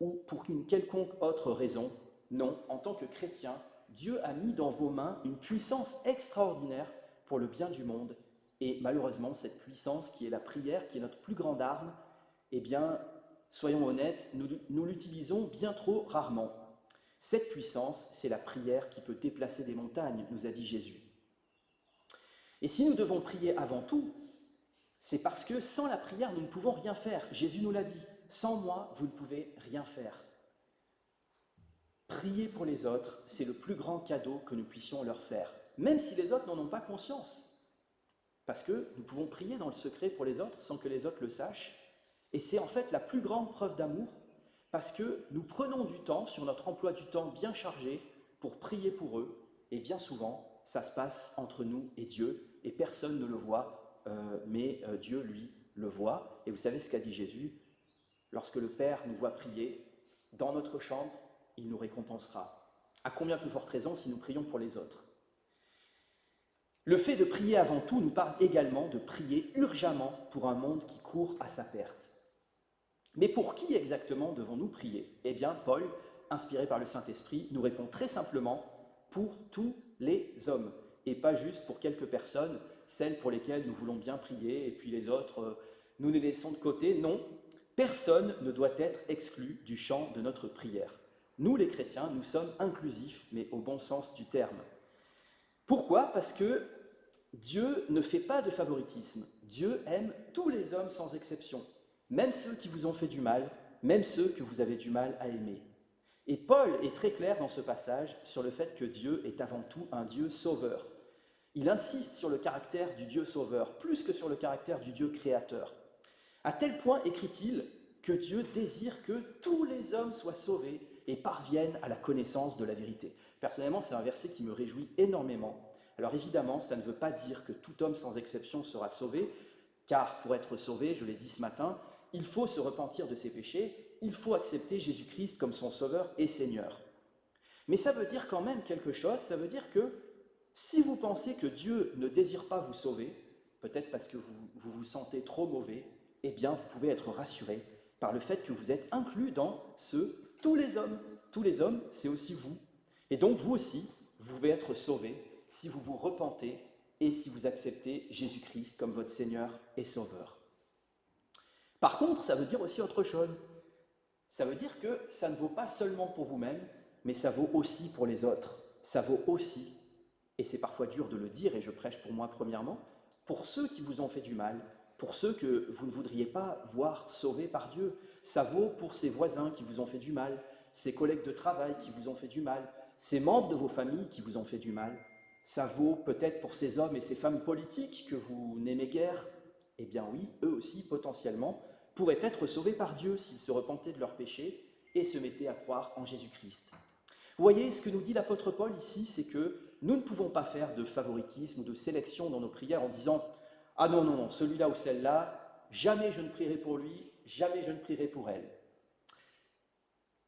ou pour une quelconque autre raison. Non, en tant que chrétien, Dieu a mis dans vos mains une puissance extraordinaire pour le bien du monde. Et malheureusement, cette puissance qui est la prière, qui est notre plus grande arme, eh bien, soyons honnêtes, nous l'utilisons bien trop rarement. Cette puissance, c'est la prière qui peut déplacer des montagnes, nous a dit Jésus. Et si nous devons prier avant tout, c'est parce que sans la prière, nous ne pouvons rien faire. Jésus nous l'a dit, sans moi, vous ne pouvez rien faire. Prier pour les autres, c'est le plus grand cadeau que nous puissions leur faire, même si les autres n'en ont pas conscience. Parce que nous pouvons prier dans le secret pour les autres sans que les autres le sachent. Et c'est en fait la plus grande preuve d'amour, parce que nous prenons du temps, sur notre emploi du temps bien chargé, pour prier pour eux. Et bien souvent, ça se passe entre nous et Dieu, et personne ne le voit, mais Dieu, lui, le voit. Et vous savez ce qu'a dit Jésus? Lorsque le Père nous voit prier, dans notre chambre, il nous récompensera. À combien plus forte raison si nous prions pour les autres? Le fait de prier avant tout nous parle également de prier urgemment pour un monde qui court à sa perte. Mais pour qui exactement devons-nous prier? Eh bien, Paul, inspiré par le Saint-Esprit, nous répond très simplement pour tous les hommes, et pas juste pour quelques personnes, celles pour lesquelles nous voulons bien prier, et puis les autres, nous les laissons de côté. Non, Personne ne doit être exclu du champ de notre prière. Nous, les chrétiens, nous sommes inclusifs, mais au bon sens du terme. Pourquoi ? Parce que Dieu ne fait pas de favoritisme. Dieu aime tous les hommes sans exception, même ceux qui vous ont fait du mal, même ceux que vous avez du mal à aimer. Et Paul est très clair dans ce passage sur le fait que Dieu est avant tout un Dieu sauveur. Il insiste sur le caractère du Dieu sauveur, plus que sur le caractère du Dieu créateur. À tel point, écrit-il, que Dieu désire que tous les hommes soient sauvés et parviennent à la connaissance de la vérité. Personnellement, c'est un verset qui me réjouit énormément. Alors évidemment, ça ne veut pas dire que tout homme sans exception sera sauvé, car pour être sauvé, je l'ai dit ce matin, il faut se repentir de ses péchés, il faut accepter Jésus-Christ comme son sauveur et Seigneur. Mais ça veut dire quand même quelque chose, ça veut dire que si vous pensez que Dieu ne désire pas vous sauver, peut-être parce que vous vous sentez trop mauvais, eh bien vous pouvez être rassuré par le fait que vous êtes inclus dans tous les hommes. Tous les hommes, c'est aussi vous. Et donc vous aussi, vous pouvez être sauvés si vous vous repentez et si vous acceptez Jésus-Christ comme votre Seigneur et Sauveur. Par contre, ça veut dire aussi autre chose. Ça veut dire que ça ne vaut pas seulement pour vous-même, mais ça vaut aussi pour les autres. Ça vaut aussi, et c'est parfois dur de le dire, et je prêche pour moi premièrement, pour ceux qui vous ont fait du mal, pour ceux que vous ne voudriez pas voir sauvés par Dieu. Ça vaut pour ces voisins qui vous ont fait du mal, ces collègues de travail qui vous ont fait du mal, ces membres de vos familles qui vous ont fait du mal. Ça vaut peut-être pour ces hommes et ces femmes politiques que vous n'aimez guère. Eh bien oui, eux aussi, potentiellement, pourraient être sauvés par Dieu s'ils se repentaient de leurs péchés et se mettaient à croire en Jésus-Christ. Vous voyez, ce que nous dit l'apôtre Paul ici, c'est que nous ne pouvons pas faire de favoritisme ou de sélection dans nos prières en disant « Ah non, non, non, celui-là ou celle-là, jamais je ne prierai pour lui, jamais je ne prierai pour elle. »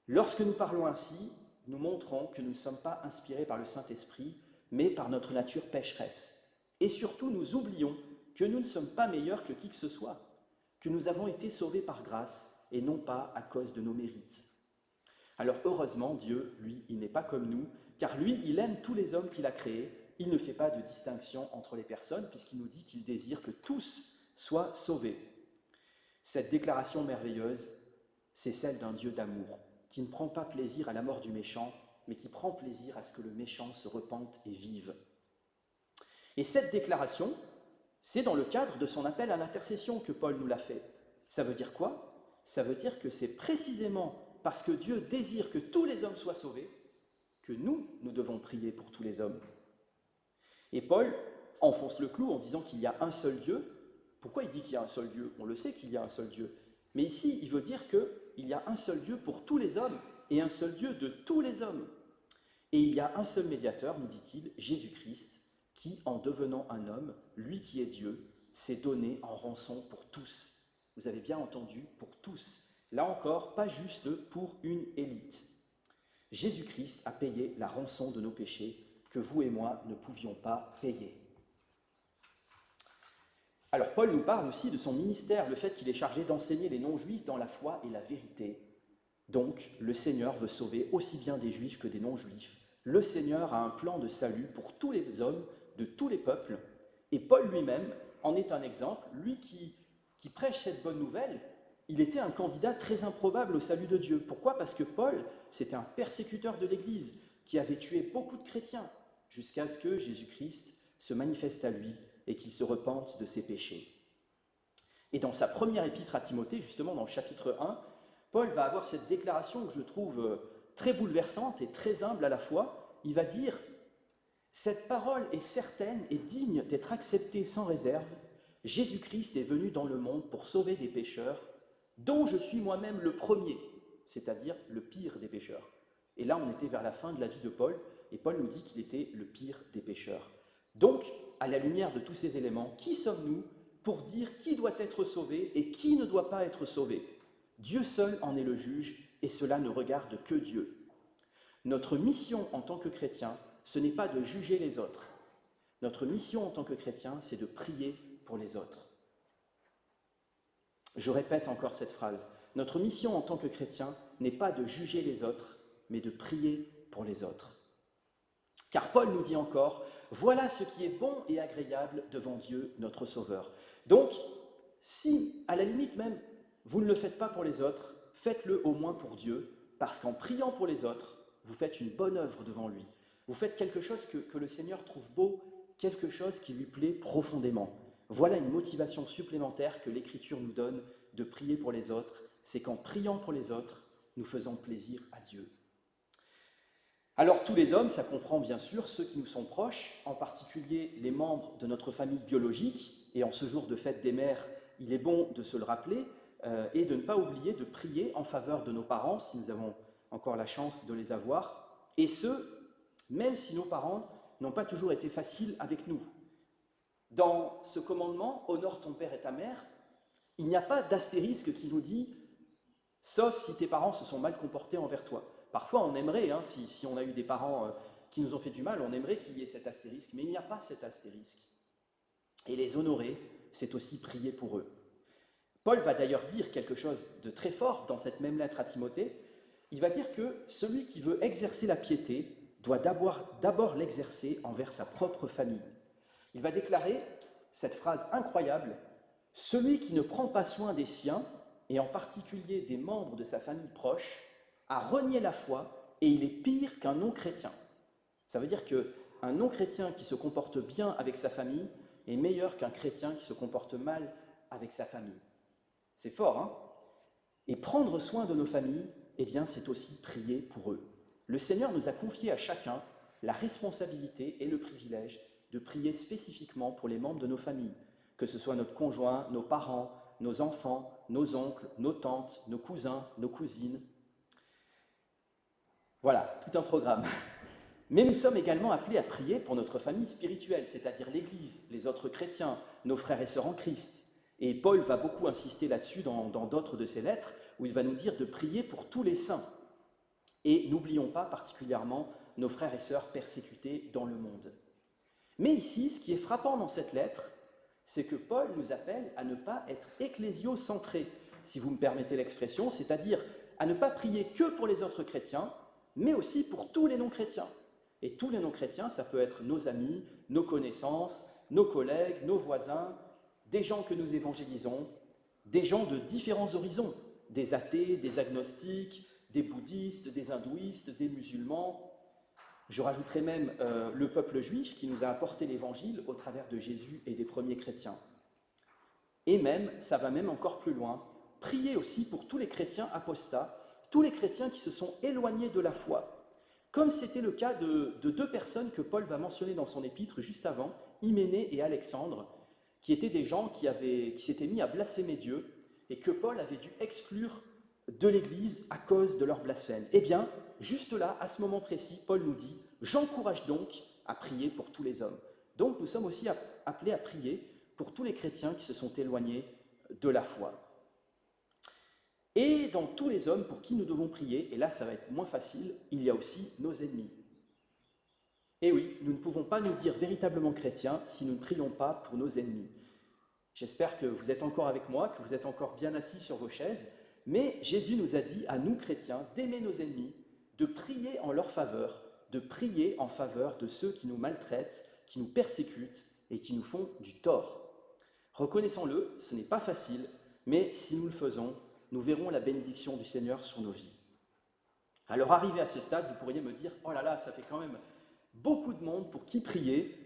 Lorsque nous parlons ainsi, nous montrons que nous ne sommes pas inspirés par le Saint-Esprit, mais par notre nature pécheresse. Et surtout, nous oublions que nous ne sommes pas meilleurs que qui que ce soit, que nous avons été sauvés par grâce et non pas à cause de nos mérites. Alors heureusement, Dieu, lui, il n'est pas comme nous, car lui, il aime tous les hommes qu'il a créés, il ne fait pas de distinction entre les personnes, puisqu'il nous dit qu'il désire que tous soient sauvés. Cette déclaration merveilleuse, c'est celle d'un Dieu d'amour, qui ne prend pas plaisir à la mort du méchant, mais qui prend plaisir à ce que le méchant se repente et vive. Et cette déclaration, c'est dans le cadre de son appel à l'intercession que Paul nous l'a fait. Ça veut dire quoi ? Ça veut dire que c'est précisément parce que Dieu désire que tous les hommes soient sauvés que nous devons prier pour tous les hommes. Et Paul enfonce le clou en disant qu'il y a un seul Dieu. Pourquoi il dit qu'il y a un seul Dieu ? On le sait qu'il y a un seul Dieu. Mais ici, il veut dire qu'il y a un seul Dieu pour tous les hommes et un seul Dieu de tous les hommes. Et il y a un seul médiateur, nous dit-il, Jésus-Christ, qui, en devenant un homme, lui qui est Dieu, s'est donné en rançon pour tous. Vous avez bien entendu, pour tous. Là encore, pas juste pour une élite. Jésus-Christ a payé la rançon de nos péchés que vous et moi ne pouvions pas payer. Alors Paul nous parle aussi de son ministère, le fait qu'il est chargé d'enseigner les non-juifs dans la foi et la vérité. Donc, le Seigneur veut sauver aussi bien des juifs que des non-juifs. Le Seigneur a un plan de salut pour tous les hommes, de tous les peuples, et Paul lui-même en est un exemple. Lui qui prêche cette bonne nouvelle, il était un candidat très improbable au salut de Dieu. Pourquoi ? Parce que Paul, c'était un persécuteur de l'Église qui avait tué beaucoup de chrétiens jusqu'à ce que Jésus-Christ se manifeste à lui et qu'il se repente de ses péchés. Et dans sa première épître à Timothée, justement dans le chapitre 1, Paul va avoir cette déclaration que je trouve très bouleversante et très humble à la fois. Il va dire « Cette parole est certaine et digne d'être acceptée sans réserve. Jésus-Christ est venu dans le monde pour sauver des pécheurs, dont je suis moi-même le premier, c'est-à-dire le pire des pécheurs. » Et là, on était vers la fin de la vie de Paul, et Paul nous dit qu'il était le pire des pécheurs. Donc, à la lumière de tous ces éléments, qui sommes-nous pour dire qui doit être sauvé et qui ne doit pas être sauvé ? Dieu seul en est le juge, et cela ne regarde que Dieu. Notre mission en tant que chrétiens, ce n'est pas de juger les autres. Notre mission en tant que chrétiens, c'est de prier pour les autres. Je répète encore cette phrase. Notre mission en tant que chrétiens n'est pas de juger les autres, mais de prier pour les autres. Car Paul nous dit encore, voilà ce qui est bon et agréable devant Dieu, notre Sauveur. Donc, si, à la limite même, vous ne le faites pas pour les autres, faites-le au moins pour Dieu, parce qu'en priant pour les autres, vous faites une bonne œuvre devant lui. Vous faites quelque chose que le Seigneur trouve beau, quelque chose qui lui plaît profondément. Voilà une motivation supplémentaire que l'Écriture nous donne de prier pour les autres, c'est qu'en priant pour les autres, nous faisons plaisir à Dieu. Alors tous les hommes, ça comprend bien sûr ceux qui nous sont proches, en particulier les membres de notre famille biologique, et en ce jour de fête des mères, il est bon de se le rappeler, et de ne pas oublier de prier en faveur de nos parents, si nous avons encore la chance de les avoir, et ce, même si nos parents n'ont pas toujours été faciles avec nous. Dans ce commandement, honore ton père et ta mère, il n'y a pas d'astérisque qui nous dit « sauf si tes parents se sont mal comportés envers toi ». Parfois, on aimerait, si on a eu des parents qui nous ont fait du mal, on aimerait qu'il y ait cet astérisque, mais il n'y a pas cet astérisque. Et les honorer, c'est aussi prier pour eux. Paul va d'ailleurs dire quelque chose de très fort dans cette même lettre à Timothée. Il va dire que celui qui veut exercer la piété doit d'abord l'exercer envers sa propre famille. Il va déclarer cette phrase incroyable « Celui qui ne prend pas soin des siens, et en particulier des membres de sa famille proche, a renié la foi et il est pire qu'un non-chrétien. » Ça veut dire qu'un non-chrétien qui se comporte bien avec sa famille est meilleur qu'un chrétien qui se comporte mal avec sa famille. C'est fort, hein? Et prendre soin de nos familles, eh bien, c'est aussi prier pour eux. Le Seigneur nous a confié à chacun la responsabilité et le privilège de prier spécifiquement pour les membres de nos familles, que ce soit notre conjoint, nos parents, nos enfants, nos oncles, nos tantes, nos cousins, nos cousines. Voilà, tout un programme. Mais nous sommes également appelés à prier pour notre famille spirituelle, c'est-à-dire l'Église, les autres chrétiens, nos frères et sœurs en Christ. Et Paul va beaucoup insister là-dessus dans d'autres de ses lettres, où il va nous dire de prier pour tous les saints. Et n'oublions pas particulièrement nos frères et sœurs persécutés dans le monde. Mais ici, ce qui est frappant dans cette lettre, c'est que Paul nous appelle à ne pas être ecclésiocentrés, si vous me permettez l'expression, c'est-à-dire à ne pas prier que pour les autres chrétiens, mais aussi pour tous les non-chrétiens. Et tous les non-chrétiens, ça peut être nos amis, nos connaissances, nos collègues, nos voisins, des gens que nous évangélisons, des gens de différents horizons, des athées, des agnostiques, des bouddhistes, des hindouistes, des musulmans. Je rajouterai même le peuple juif qui nous a apporté l'évangile au travers de Jésus et des premiers chrétiens. Et même, ça va même encore plus loin, prier aussi pour tous les chrétiens apostats, tous les chrétiens qui se sont éloignés de la foi, comme c'était le cas de deux personnes que Paul va mentionner dans son épître juste avant, Hyménée et Alexandre, qui étaient des gens qui s'étaient mis à blasphémer Dieu et que Paul avait dû exclure de l'Église à cause de leur blasphème. Eh bien, juste là, à ce moment précis, Paul nous dit « J'encourage donc à prier pour tous les hommes ». Donc nous sommes aussi appelés à prier pour tous les chrétiens qui se sont éloignés de la foi. Et dans tous les hommes pour qui nous devons prier, et là ça va être moins facile, il y a aussi nos ennemis. Et oui, nous ne pouvons pas nous dire véritablement chrétiens si nous ne prions pas pour nos ennemis. J'espère que vous êtes encore avec moi, que vous êtes encore bien assis sur vos chaises, mais Jésus nous a dit à nous chrétiens d'aimer nos ennemis, de prier en leur faveur, de prier en faveur de ceux qui nous maltraitent, qui nous persécutent et qui nous font du tort. Reconnaissons-le, ce n'est pas facile, mais si nous le faisons, nous verrons la bénédiction du Seigneur sur nos vies. Alors arrivé à ce stade, vous pourriez me dire « Oh là là, ça fait quand même beaucoup de monde pour qui prier ?»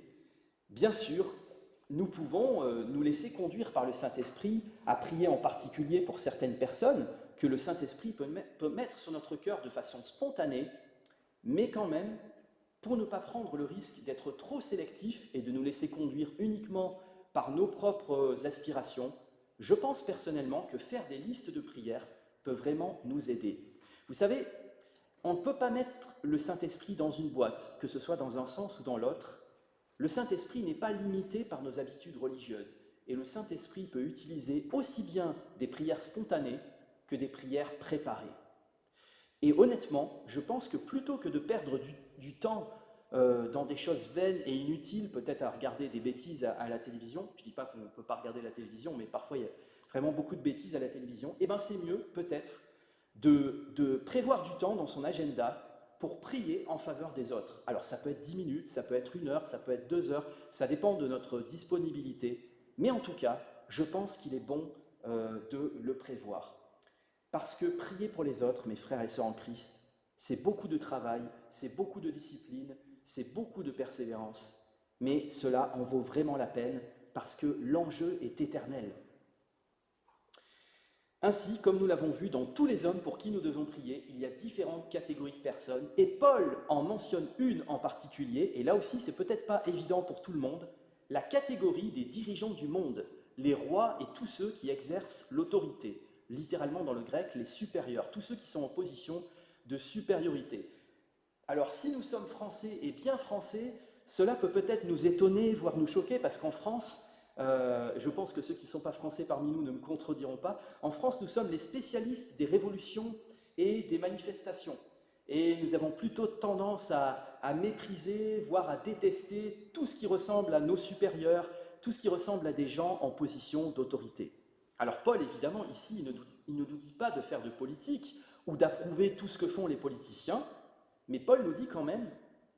Bien sûr, nous pouvons nous laisser conduire par le Saint-Esprit à prier en particulier pour certaines personnes que le Saint-Esprit peut mettre sur notre cœur de façon spontanée, mais quand même, pour ne pas prendre le risque d'être trop sélectif et de nous laisser conduire uniquement par nos propres aspirations, je pense personnellement que faire des listes de prières peut vraiment nous aider. Vous savez, on ne peut pas mettre le Saint-Esprit dans une boîte, que ce soit dans un sens ou dans l'autre. Le Saint-Esprit n'est pas limité par nos habitudes religieuses, et le Saint-Esprit peut utiliser aussi bien des prières spontanées que des prières préparées. Et honnêtement, je pense que plutôt que de perdre du temps dans des choses vaines et inutiles, peut-être à regarder des bêtises à la télévision, je ne dis pas qu'on ne peut pas regarder la télévision, mais parfois il y a vraiment beaucoup de bêtises à la télévision, et bien c'est mieux peut-être de prévoir du temps dans son agenda pour prier en faveur des autres. Alors ça peut être 10 minutes, ça peut être 1 heure, ça peut être 2 heures, ça dépend de notre disponibilité, mais en tout cas, je pense qu'il est bon de le prévoir. Parce que prier pour les autres, mes frères et sœurs en Christ, c'est beaucoup de travail, c'est beaucoup de discipline, c'est beaucoup de persévérance, mais cela en vaut vraiment la peine parce que l'enjeu est éternel. Ainsi, comme nous l'avons vu, dans tous les hommes pour qui nous devons prier, il y a différentes catégories de personnes, et Paul en mentionne une en particulier, et là aussi c'est peut-être pas évident pour tout le monde, la catégorie des dirigeants du monde, les rois et tous ceux qui exercent l'autorité, littéralement dans le grec, les supérieurs, tous ceux qui sont en position de supériorité. Alors si nous sommes français et bien français, cela peut peut-être nous étonner, voire nous choquer, parce qu'en France, je pense que ceux qui ne sont pas français parmi nous ne me contrediront pas, en France nous sommes les spécialistes des révolutions et des manifestations. Et nous avons plutôt tendance à mépriser, voire à détester tout ce qui ressemble à nos supérieurs, tout ce qui ressemble à des gens en position d'autorité. Alors Paul, évidemment, ici, il ne nous dit pas de faire de politique ou d'approuver tout ce que font les politiciens, mais Paul nous dit quand même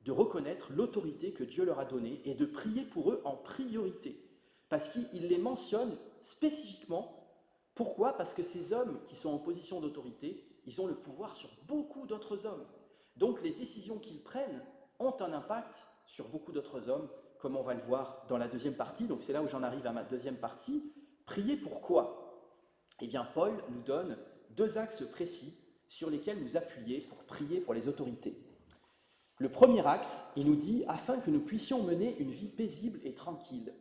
de reconnaître l'autorité que Dieu leur a donnée et de prier pour eux en priorité. Parce qu'il les mentionne spécifiquement. Pourquoi? Parce que ces hommes qui sont en position d'autorité, ils ont le pouvoir sur beaucoup d'autres hommes. Donc les décisions qu'ils prennent ont un impact sur beaucoup d'autres hommes, comme on va le voir dans la deuxième partie. Donc c'est là où j'en arrive à ma deuxième partie. Prier pour quoi? Eh bien, Paul nous donne deux axes précis sur lesquels nous appuyer pour prier pour les autorités. Le premier axe, il nous dit « afin que nous puissions mener une vie paisible et tranquille ».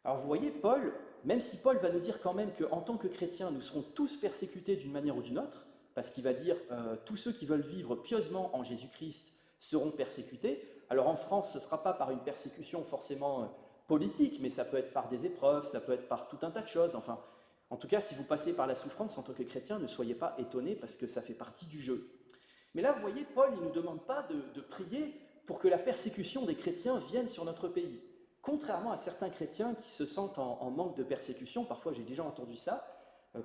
Alors vous voyez, Paul, même si Paul va nous dire quand même qu'en tant que chrétiens, nous serons tous persécutés d'une manière ou d'une autre, parce qu'il va dire tous ceux qui veulent vivre pieusement en Jésus-Christ seront persécutés. Alors en France, ce ne sera pas par une persécution forcément politique, mais ça peut être par des épreuves, ça peut être par tout un tas de choses. Enfin, en tout cas, si vous passez par la souffrance en tant que chrétien, ne soyez pas étonnés parce que ça fait partie du jeu. Mais là, vous voyez, Paul, il ne nous demande pas de prier pour que la persécution des chrétiens vienne sur notre pays. Contrairement à certains chrétiens qui se sentent en manque de persécution, parfois j'ai déjà entendu ça,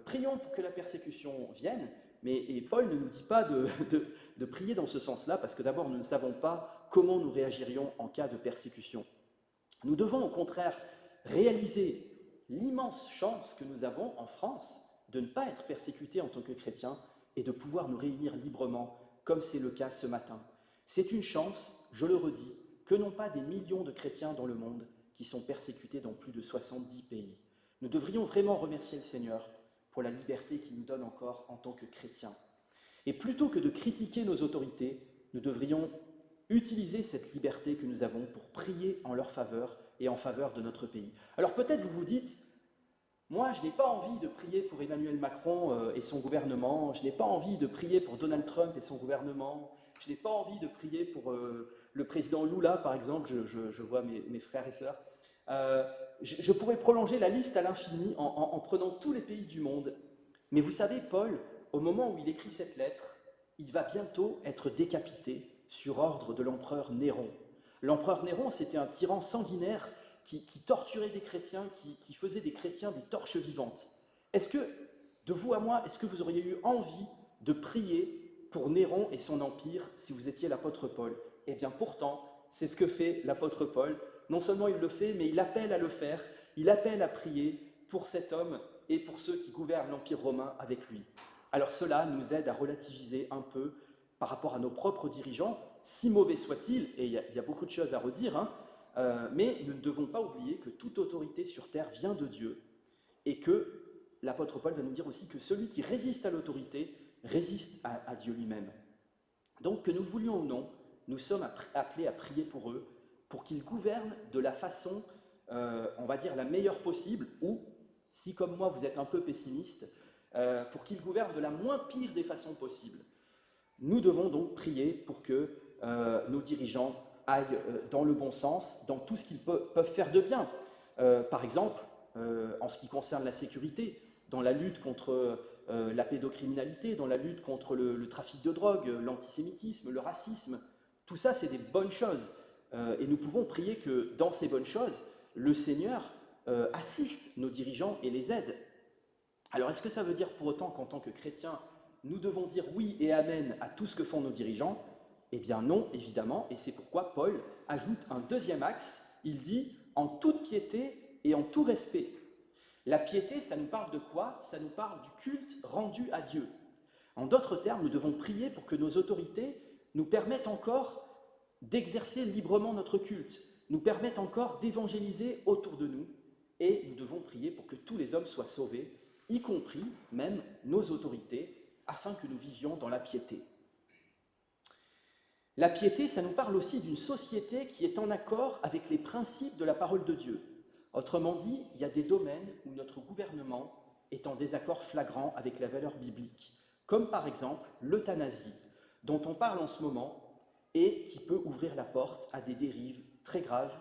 prions pour que la persécution vienne, et Paul ne nous dit pas de prier dans ce sens-là, parce que d'abord nous ne savons pas comment nous réagirions en cas de persécution. Nous devons au contraire réaliser l'immense chance que nous avons en France de ne pas être persécutés en tant que chrétiens et de pouvoir nous réunir librement, comme c'est le cas ce matin. C'est une chance, je le redis, que n'ont pas des millions de chrétiens dans le monde qui sont persécutés dans plus de 70 pays. Nous devrions vraiment remercier le Seigneur pour la liberté qu'il nous donne encore en tant que chrétiens. Et plutôt que de critiquer nos autorités, nous devrions utiliser cette liberté que nous avons pour prier en leur faveur et en faveur de notre pays. Alors peut-être vous vous dites, moi je n'ai pas envie de prier pour Emmanuel Macron et son gouvernement, je n'ai pas envie de prier pour Donald Trump et son gouvernement, je n'ai pas envie de prier pour le président Lula, par exemple, je vois mes frères et sœurs. Je pourrais prolonger la liste à l'infini en prenant tous les pays du monde. Mais vous savez, Paul, au moment où il écrit cette lettre, il va bientôt être décapité sur ordre de l'empereur Néron. L'empereur Néron, c'était un tyran sanguinaire qui torturait des chrétiens, qui faisait des chrétiens des torches vivantes. Est-ce que, de vous à moi, est-ce que vous auriez eu envie de prier pour Néron et son empire si vous étiez l'apôtre Paul? Eh bien pourtant, c'est ce que fait l'apôtre Paul. Non seulement il le fait, mais il appelle à le faire, il appelle à prier pour cet homme et pour ceux qui gouvernent l'Empire romain avec lui. Alors cela nous aide à relativiser un peu par rapport à nos propres dirigeants, si mauvais soient-ils, et il y a beaucoup de choses à redire, mais nous ne devons pas oublier que toute autorité sur terre vient de Dieu, et que l'apôtre Paul va nous dire aussi que celui qui résiste à l'autorité résiste à Dieu lui-même. Donc que nous le voulions ou non, nous sommes appelés à prier pour eux, pour qu'ils gouvernent de la façon, on va dire, la meilleure possible, ou, si comme moi vous êtes un peu pessimiste, pour qu'ils gouvernent de la moins pire des façons possibles. Nous devons donc prier pour que nos dirigeants aillent dans le bon sens, dans tout ce qu'ils peuvent faire de bien. Par exemple, en ce qui concerne la sécurité, dans la lutte contre la pédocriminalité, dans la lutte contre le trafic de drogue, l'antisémitisme, le racisme, tout ça c'est des bonnes choses. Et nous pouvons prier que dans ces bonnes choses, le Seigneur assiste nos dirigeants et les aide. Alors est-ce que ça veut dire pour autant qu'en tant que chrétiens, nous devons dire oui et amen à tout ce que font nos dirigeants? Eh bien non, évidemment, et c'est pourquoi Paul ajoute un deuxième axe, il dit « en toute piété et en tout respect ». La piété, ça nous parle de quoi? Ça nous parle du culte rendu à Dieu. En d'autres termes, nous devons prier pour que nos autorités nous permettent encore d'exercer librement notre culte, nous permettent encore d'évangéliser autour de nous, et nous devons prier pour que tous les hommes soient sauvés, y compris même nos autorités, afin que nous vivions dans la piété. La piété, ça nous parle aussi d'une société qui est en accord avec les principes de la parole de Dieu. Autrement dit, il y a des domaines où notre gouvernement est en désaccord flagrant avec la valeur biblique, comme par exemple l'euthanasie, dont on parle en ce moment et qui peut ouvrir la porte à des dérives très graves,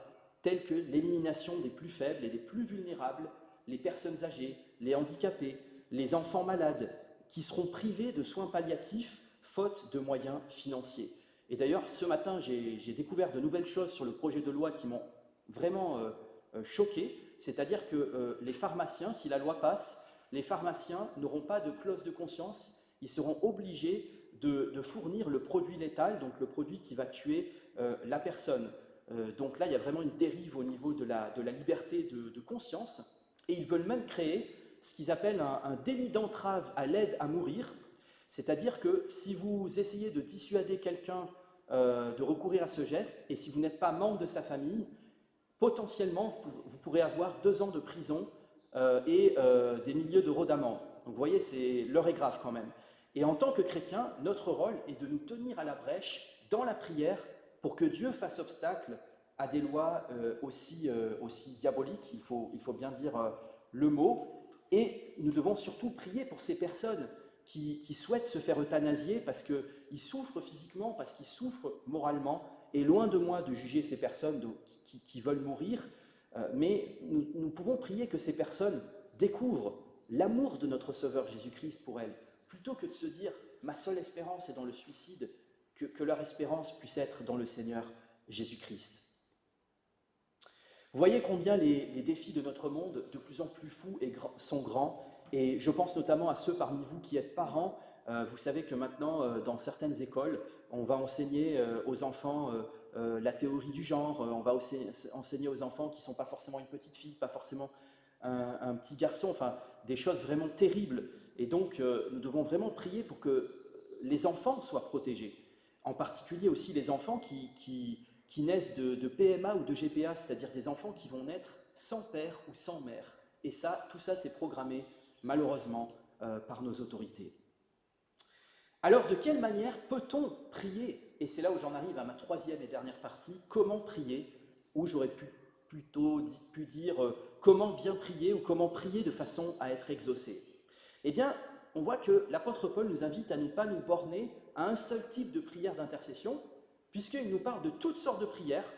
telles que l'élimination des plus faibles et des plus vulnérables, les personnes âgées, les handicapés, les enfants malades, qui seront privés de soins palliatifs faute de moyens financiers. Et d'ailleurs, ce matin, j'ai découvert de nouvelles choses sur le projet de loi qui m'ont vraiment choqué, c'est-à-dire que les pharmaciens, si la loi passe, les pharmaciens n'auront pas de clause de conscience, ils seront obligés de fournir le produit létal, donc le produit qui va tuer la personne. Donc là, il y a vraiment une dérive au niveau de la liberté de conscience, et ils veulent même créer ce qu'ils appellent un délit d'entrave à l'aide à mourir, c'est-à-dire que si vous essayez de dissuader quelqu'un de recourir à ce geste, et si vous n'êtes pas membre de sa famille, potentiellement, vous pourrez avoir 2 ans de prison et des milliers d'euros d'amende. Donc vous voyez, l'heure est grave quand même. Et en tant que chrétiens, notre rôle est de nous tenir à la brèche dans la prière pour que Dieu fasse obstacle à des lois aussi diaboliques, il faut bien dire le mot. Et nous devons surtout prier pour ces personnes qui souhaitent se faire euthanasier parce qu'ils souffrent physiquement, parce qu'ils souffrent moralement. Et loin de moi de juger ces personnes qui veulent mourir, mais nous pouvons prier que ces personnes découvrent l'amour de notre Sauveur Jésus-Christ pour elles, plutôt que de se dire « ma seule espérance est dans le suicide », que leur espérance puisse être dans le Seigneur Jésus-Christ. Vous voyez combien les défis de notre monde, de plus en plus fous, sont grands, et je pense notamment à ceux parmi vous qui êtes parents. Vous savez que maintenant, dans certaines écoles, on va enseigner aux enfants la théorie du genre, on va enseigner aux enfants qui ne sont pas forcément une petite fille, pas forcément un petit garçon, enfin des choses vraiment terribles. Et donc, nous devons vraiment prier pour que les enfants soient protégés, en particulier aussi les enfants qui naissent de PMA ou de GPA, c'est-à-dire des enfants qui vont naître sans père ou sans mère. Et ça, tout ça, c'est programmé, malheureusement, par nos autorités. Alors, de quelle manière peut-on prier? Et c'est là où j'en arrive à ma 3e et dernière partie, comment prier, ou j'aurais plutôt pu dire comment bien prier, ou comment prier de façon à être exaucé. Eh bien, on voit que l'apôtre Paul nous invite à ne pas nous borner à un seul type de prière d'intercession, puisqu'il nous parle de toutes sortes de prières,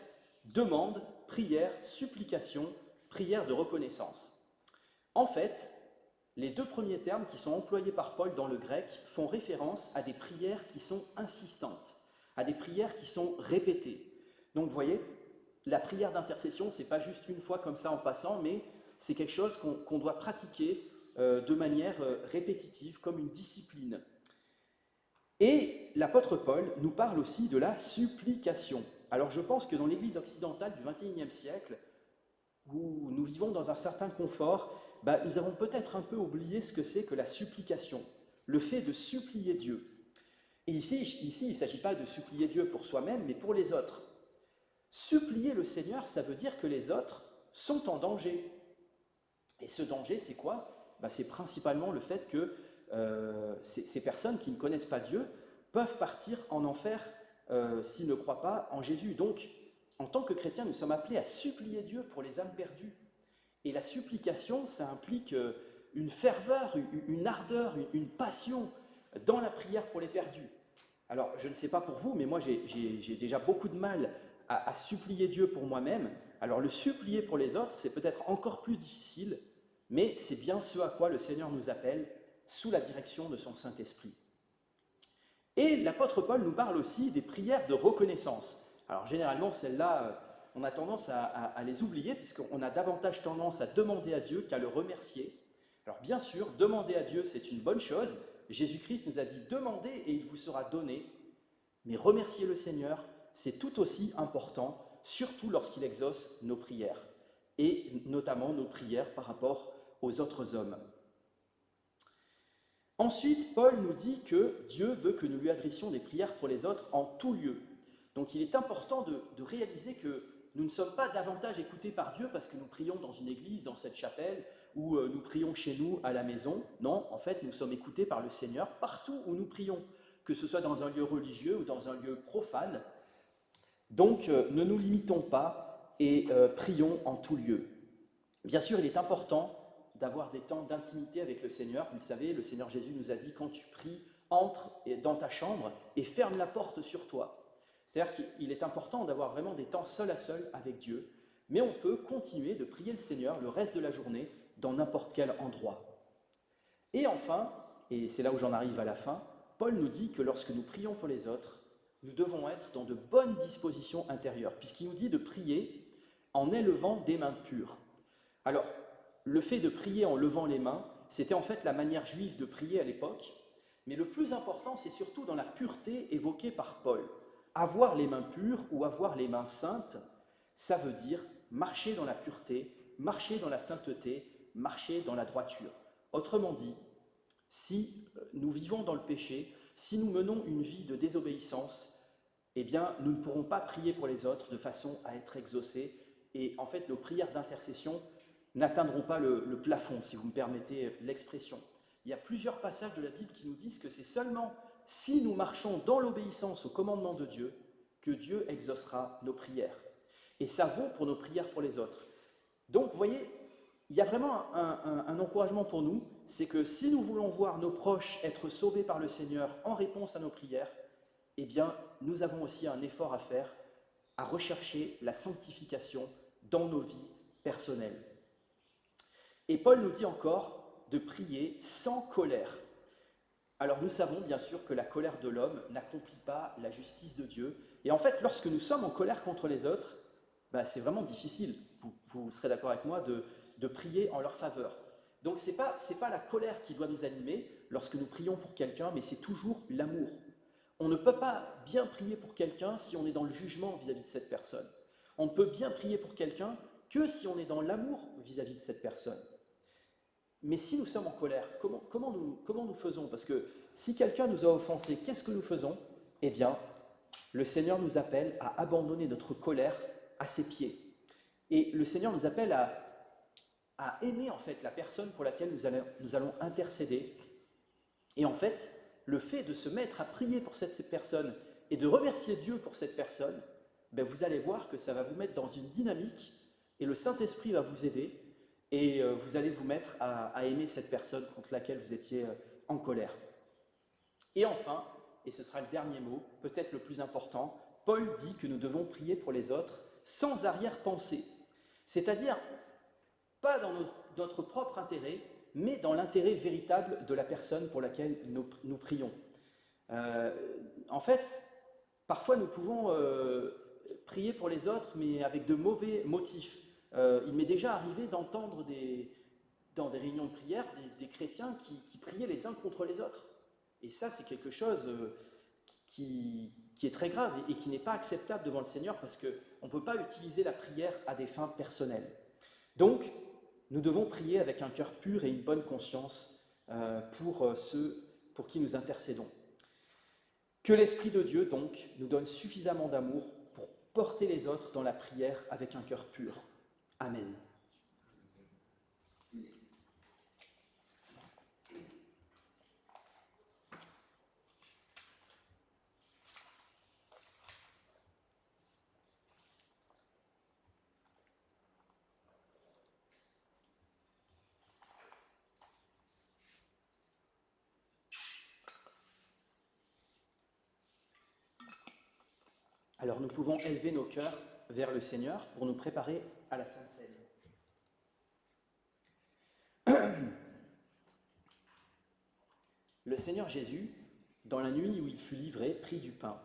demandes, prières, supplications, prières de reconnaissance. En fait, les 2 premiers termes qui sont employés par Paul dans le grec font référence à des prières qui sont insistantes, à des prières qui sont répétées. Donc vous voyez, la prière d'intercession, ce n'est pas juste une fois comme ça en passant, mais c'est quelque chose qu'on doit pratiquer de manière répétitive, comme une discipline. Et l'apôtre Paul nous parle aussi de la supplication. Alors je pense que dans l'Église occidentale du XXIe siècle, où nous vivons dans un certain confort, nous avons peut-être un peu oublié ce que c'est que la supplication, le fait de supplier Dieu. Et ici il ne s'agit pas de supplier Dieu pour soi-même, mais pour les autres. Supplier le Seigneur, ça veut dire que les autres sont en danger. Et ce danger, c'est quoi? C'est principalement le fait que ces personnes qui ne connaissent pas Dieu peuvent partir en enfer s'ils ne croient pas en Jésus. Donc, en tant que chrétiens, nous sommes appelés à supplier Dieu pour les âmes perdues. Et la supplication, ça implique une ferveur, une ardeur, une passion dans la prière pour les perdus. Alors, je ne sais pas pour vous, mais moi, j'ai déjà beaucoup de mal à supplier Dieu pour moi-même. Alors, le supplier pour les autres, c'est peut-être encore plus difficile, mais c'est bien ce à quoi le Seigneur nous appelle, sous la direction de son Saint-Esprit. Et l'apôtre Paul nous parle aussi des prières de reconnaissance. Alors généralement, celles-là, on a tendance à les oublier, puisqu'on a davantage tendance à demander à Dieu qu'à le remercier. Alors bien sûr, demander à Dieu, c'est une bonne chose. Jésus-Christ nous a dit « Demandez et il vous sera donné ». Mais remercier le Seigneur, c'est tout aussi important, surtout lorsqu'il exauce nos prières, et notamment nos prières par rapport aux autres hommes. Ensuite, Paul nous dit que Dieu veut que nous lui adressions des prières pour les autres en tout lieu. Donc il est important de réaliser que nous ne sommes pas davantage écoutés par Dieu parce que nous prions dans une église, dans cette chapelle, ou nous prions chez nous à la maison. Non, en fait, nous sommes écoutés par le Seigneur partout où nous prions, que ce soit dans un lieu religieux ou dans un lieu profane. Donc ne nous limitons pas et prions en tout lieu. Bien sûr, il est important d'avoir des temps d'intimité avec le Seigneur. Vous le savez, le Seigneur Jésus nous a dit, quand tu pries, entre dans ta chambre et ferme la porte sur toi. C'est-à-dire qu'il est important d'avoir vraiment des temps seul à seul avec Dieu, mais on peut continuer de prier le Seigneur le reste de la journée dans n'importe quel endroit. Et enfin, et c'est là où j'en arrive à la fin, Paul nous dit que lorsque nous prions pour les autres, nous devons être dans de bonnes dispositions intérieures, puisqu'il nous dit de prier en élevant des mains pures. Alors, le fait de prier en levant les mains, c'était en fait la manière juive de prier à l'époque, mais le plus important, c'est surtout dans la pureté évoquée par Paul. Avoir les mains pures ou avoir les mains saintes, ça veut dire marcher dans la pureté, marcher dans la sainteté, marcher dans la droiture. Autrement dit, si nous vivons dans le péché, si nous menons une vie de désobéissance, eh bien, nous ne pourrons pas prier pour les autres de façon à être exaucés. Et en fait, nos prières d'intercession n'atteindront pas le plafond, si vous me permettez l'expression. Il y a plusieurs passages de la Bible qui nous disent que c'est seulement si nous marchons dans l'obéissance au commandement de Dieu que Dieu exaucera nos prières. Et ça vaut pour nos prières pour les autres. Donc, vous voyez, il y a vraiment un encouragement pour nous, c'est que si nous voulons voir nos proches être sauvés par le Seigneur en réponse à nos prières, eh bien, nous avons aussi un effort à faire, à rechercher la sanctification dans nos vies personnelles. Et Paul nous dit encore de prier sans colère. Alors nous savons bien sûr que la colère de l'homme n'accomplit pas la justice de Dieu. Et en fait, lorsque nous sommes en colère contre les autres, c'est vraiment difficile, vous serez d'accord avec moi, de prier en leur faveur. Donc c'est pas la colère qui doit nous animer lorsque nous prions pour quelqu'un, mais c'est toujours l'amour. On ne peut pas bien prier pour quelqu'un si on est dans le jugement vis-à-vis de cette personne. On ne peut bien prier pour quelqu'un que si on est dans l'amour vis-à-vis de cette personne. Mais si nous sommes en colère, comment nous faisons? Parce que si quelqu'un nous a offensés, qu'est-ce que nous faisons? Eh bien, le Seigneur nous appelle à abandonner notre colère à ses pieds. Et le Seigneur nous appelle à aimer en fait la personne pour laquelle nous allons intercéder. Et en fait, le fait de se mettre à prier pour cette personne et de remercier Dieu pour cette personne, vous allez voir que ça va vous mettre dans une dynamique et le Saint-Esprit va vous aider et vous allez vous mettre à aimer cette personne contre laquelle vous étiez en colère. Et enfin, et ce sera le dernier mot, peut-être le plus important, Paul dit que nous devons prier pour les autres sans arrière-pensée. C'est-à-dire, pas dans notre propre intérêt, mais dans l'intérêt véritable de la personne pour laquelle nous prions. En fait, parfois nous pouvons prier pour les autres, mais avec de mauvais motifs. Il m'est déjà arrivé d'entendre dans des réunions de prière des chrétiens qui priaient les uns contre les autres. Et ça, c'est quelque chose qui est très grave et qui n'est pas acceptable devant le Seigneur parce qu'on ne peut pas utiliser la prière à des fins personnelles. Donc, nous devons prier avec un cœur pur et une bonne conscience pour ceux pour qui nous intercédons. Que l'Esprit de Dieu, donc, nous donne suffisamment d'amour pour porter les autres dans la prière avec un cœur pur. Amen. Alors nous pouvons élever nos cœurs vers le Seigneur pour nous préparer à la Sainte Seine. Le Seigneur Jésus, dans la nuit où il fut livré, prit du pain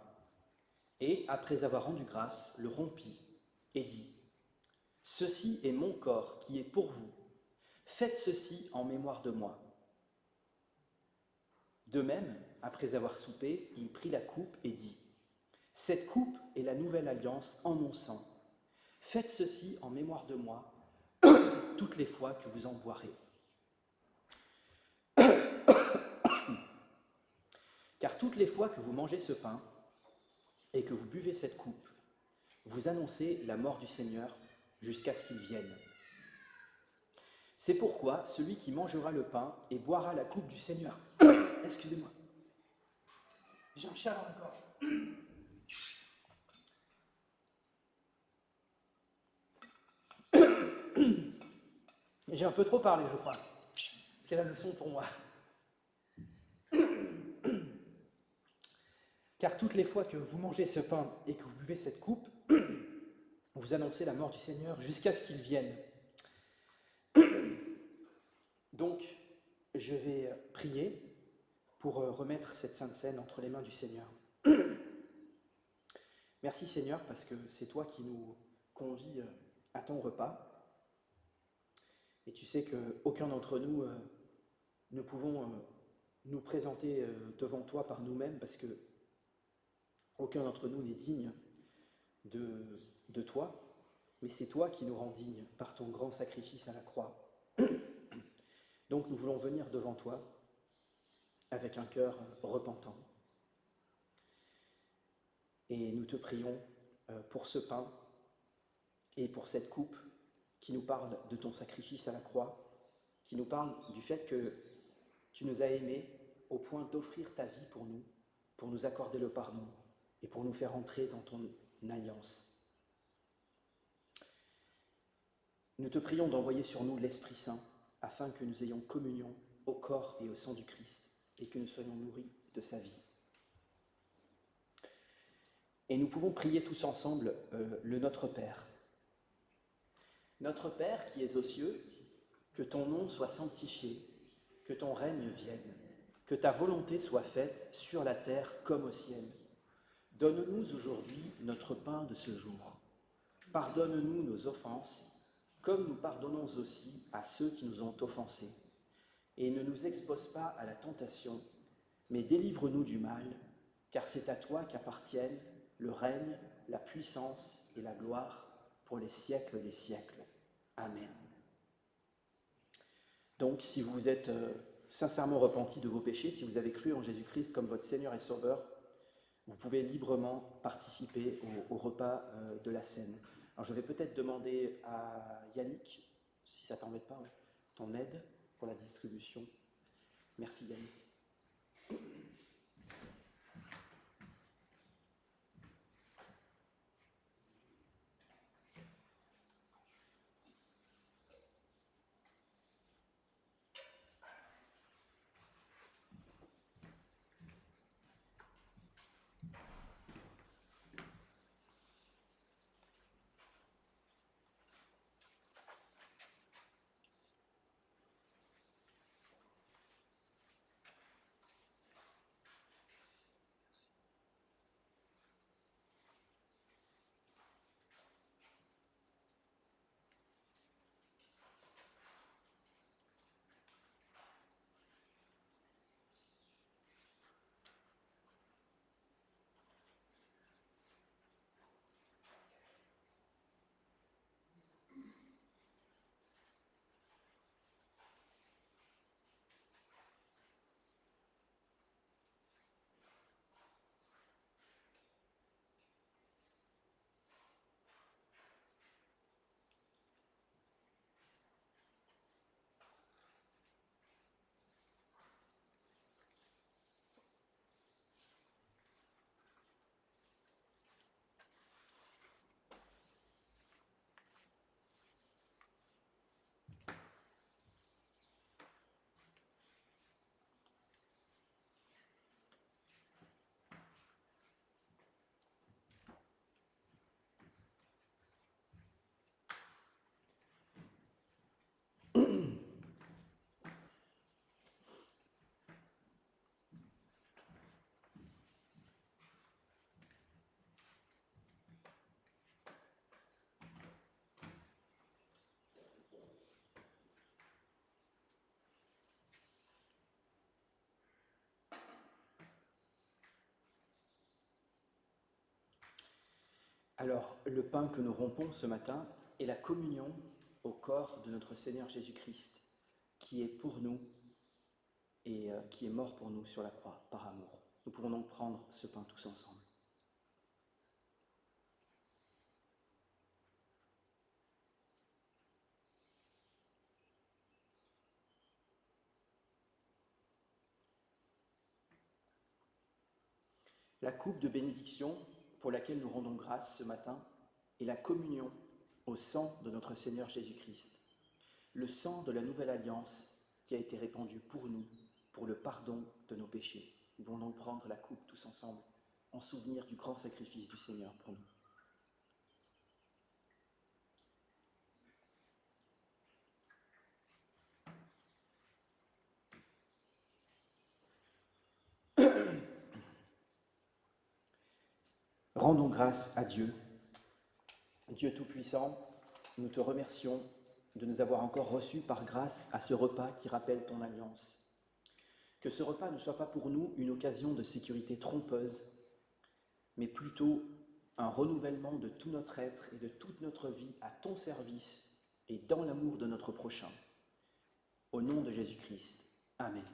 et, après avoir rendu grâce, le rompit et dit : « Ceci est mon corps qui est pour vous. Faites ceci en mémoire de moi. » De même, après avoir soupé, il prit la coupe et dit : « Cette coupe est la nouvelle alliance en mon sang. Faites ceci en mémoire de moi toutes les fois que vous en boirez. Car toutes les fois que vous mangez ce pain et que vous buvez cette coupe, vous annoncez la mort du Seigneur jusqu'à ce qu'il vienne. C'est pourquoi celui qui mangera le pain et boira la coupe du Seigneur, excusez-moi, j'ai un chat dans la gorge. J'ai un peu trop parlé, je crois. C'est la leçon pour moi. Car toutes les fois que vous mangez ce pain et que vous buvez cette coupe, vous annoncez la mort du Seigneur jusqu'à ce qu'il vienne. Donc, je vais prier pour remettre cette Sainte Seine entre les mains du Seigneur. Merci Seigneur, parce que c'est toi qui nous convies à ton repas. Et tu sais qu'aucun d'entre nous ne pouvons nous présenter devant toi par nous-mêmes, parce que aucun d'entre nous n'est digne de toi, mais c'est toi qui nous rends dignes par ton grand sacrifice à la croix. Donc nous voulons venir devant toi avec un cœur repentant. Et nous te prions pour ce pain et pour cette coupe qui nous parle de ton sacrifice à la croix, qui nous parle du fait que tu nous as aimés au point d'offrir ta vie pour nous accorder le pardon et pour nous faire entrer dans ton alliance. Nous te prions d'envoyer sur nous l'Esprit Saint afin que nous ayons communion au corps et au sang du Christ et que nous soyons nourris de sa vie. Et nous pouvons prier tous ensemble le Notre Père. Notre Père qui es aux cieux, que ton nom soit sanctifié, que ton règne vienne, que ta volonté soit faite sur la terre comme au ciel. Donne-nous aujourd'hui notre pain de ce jour. Pardonne-nous nos offenses, comme nous pardonnons aussi à ceux qui nous ont offensés. Et ne nous expose pas à la tentation, mais délivre-nous du mal, car c'est à toi qu'appartiennent le règne, la puissance et la gloire pour les siècles des siècles. Amen. Donc, si vous êtes sincèrement repenti de vos péchés, si vous avez cru en Jésus-Christ comme votre Seigneur et Sauveur, vous pouvez librement participer au repas de la Seine. Alors, je vais peut-être demander à Yannick, si ça ne t'embête pas, ton aide pour la distribution. Merci Yannick. Alors, le pain que nous rompons ce matin est la communion au corps de notre Seigneur Jésus-Christ, qui est pour nous et qui est mort pour nous sur la croix par amour. Nous pouvons donc prendre ce pain tous ensemble. La coupe de bénédiction pour laquelle nous rendons grâce ce matin est la communion au sang de notre Seigneur Jésus-Christ, le sang de la nouvelle alliance qui a été répandu pour nous, pour le pardon de nos péchés. Nous allons donc prendre la coupe tous ensemble, en souvenir du grand sacrifice du Seigneur pour nous. Rendons grâce à Dieu. Dieu Tout-Puissant, nous te remercions de nous avoir encore reçus par grâce à ce repas qui rappelle ton alliance. Que ce repas ne soit pas pour nous une occasion de sécurité trompeuse, mais plutôt un renouvellement de tout notre être et de toute notre vie à ton service et dans l'amour de notre prochain. Au nom de Jésus-Christ. Amen.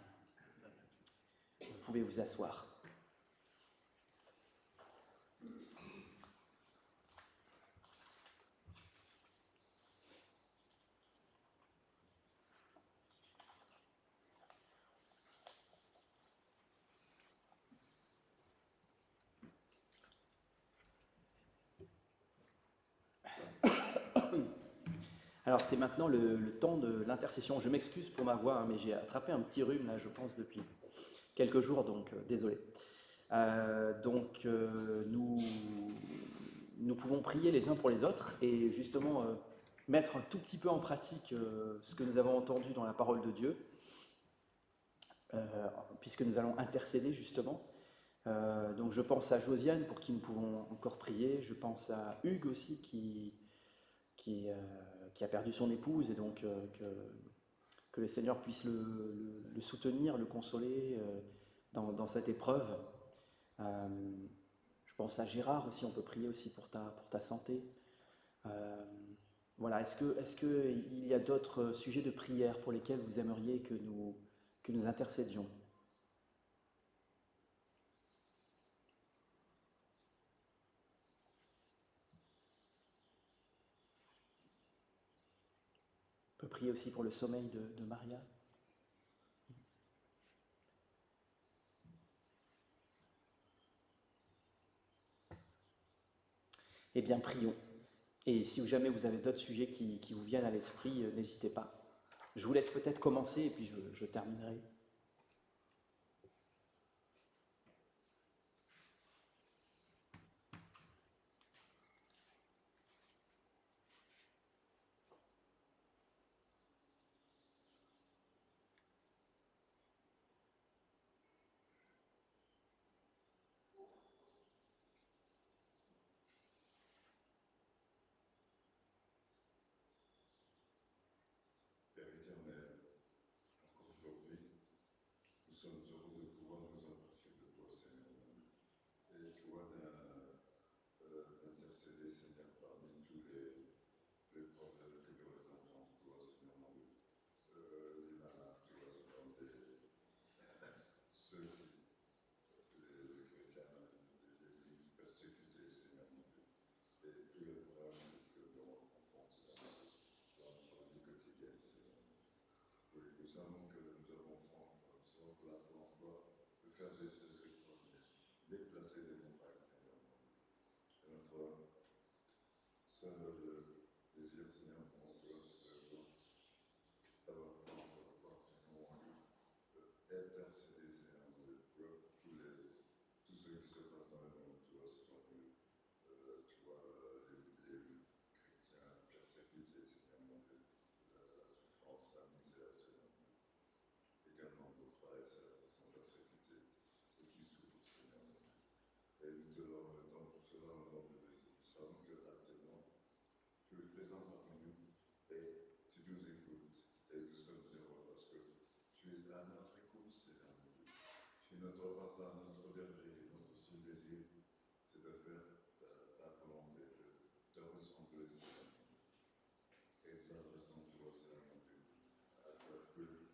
Vous pouvez vous asseoir. Alors c'est maintenant le temps de l'intercession. Je m'excuse pour ma voix, hein, mais j'ai attrapé un petit rhume là, je pense, depuis quelques jours, donc désolé. Nous pouvons prier les uns pour les autres et justement mettre un tout petit peu en pratique ce que nous avons entendu dans la parole de Dieu, puisque nous allons intercéder justement. Donc je pense à Josiane pour qui nous pouvons encore prier. Je pense à Hugues aussi qui a perdu son épouse et donc que le Seigneur puisse le soutenir, le consoler dans cette épreuve. Je pense à Gérard aussi, on peut prier aussi pour ta santé. Voilà, est-ce qu'il y a d'autres sujets de prière pour lesquels vous aimeriez que nous intercédions ? On peut prier aussi pour le sommeil de Maria. Eh bien, prions. Et si jamais vous avez d'autres sujets qui vous viennent à l'esprit, n'hésitez pas. Je vous laisse peut-être commencer et puis je terminerai. Père éternel, encore aujourd'hui, nous sommes heureux de pouvoir nous embrasser de toi, Seigneur mon Dieu. Et toi d'intercéder, Seigneur, parmi tous les problèmes que nous rencontrons, toi, Seigneur mon Dieu. L'humain, toi, Seigneur, ceux les chrétiens, l'Église persécutée, Seigneur mon Dieu. Et tous les problèmes que nous rencontrons, Seigneur mon Dieu, dans notre vie quotidienne, Seigneur mon Dieu. Oui, nous savons que nous avons la foi de faire des choses extraordinaires, déplacer des montagnes, Seigneur mon Dieu. Et notre seul désir, Seigneur mon Dieu, c'est d'avoir foi encore une fois, Seigneur mon Dieu, intercéder, Seigneur mon Dieu, pour tout ce qui se passe dans le monde, tu vois, Seigneur mon Dieu. Tu vois, les chrétiens persécutés, Seigneur mon Dieu, la souffrance, la misère, Seigneur mon Dieu. Également nos frères et sœurs qui sont persécutés et qui souffrent, Seigneur mon Dieu. Et nous te leur remettons tout cela au nom de Jésus. Nous savons que actuellement, tu es présent parmi nous et tu nous écoutes. Et nous sommes heureux parce que tu es à notre écoute, Seigneur mon Dieu. Tu es notre papa, notre berger, et notre seul désir, c'est de faire ta volonté, de ressembler, Seigneur mon Dieu. Et nous adressons toi, Seigneur mon Dieu, à toi que nous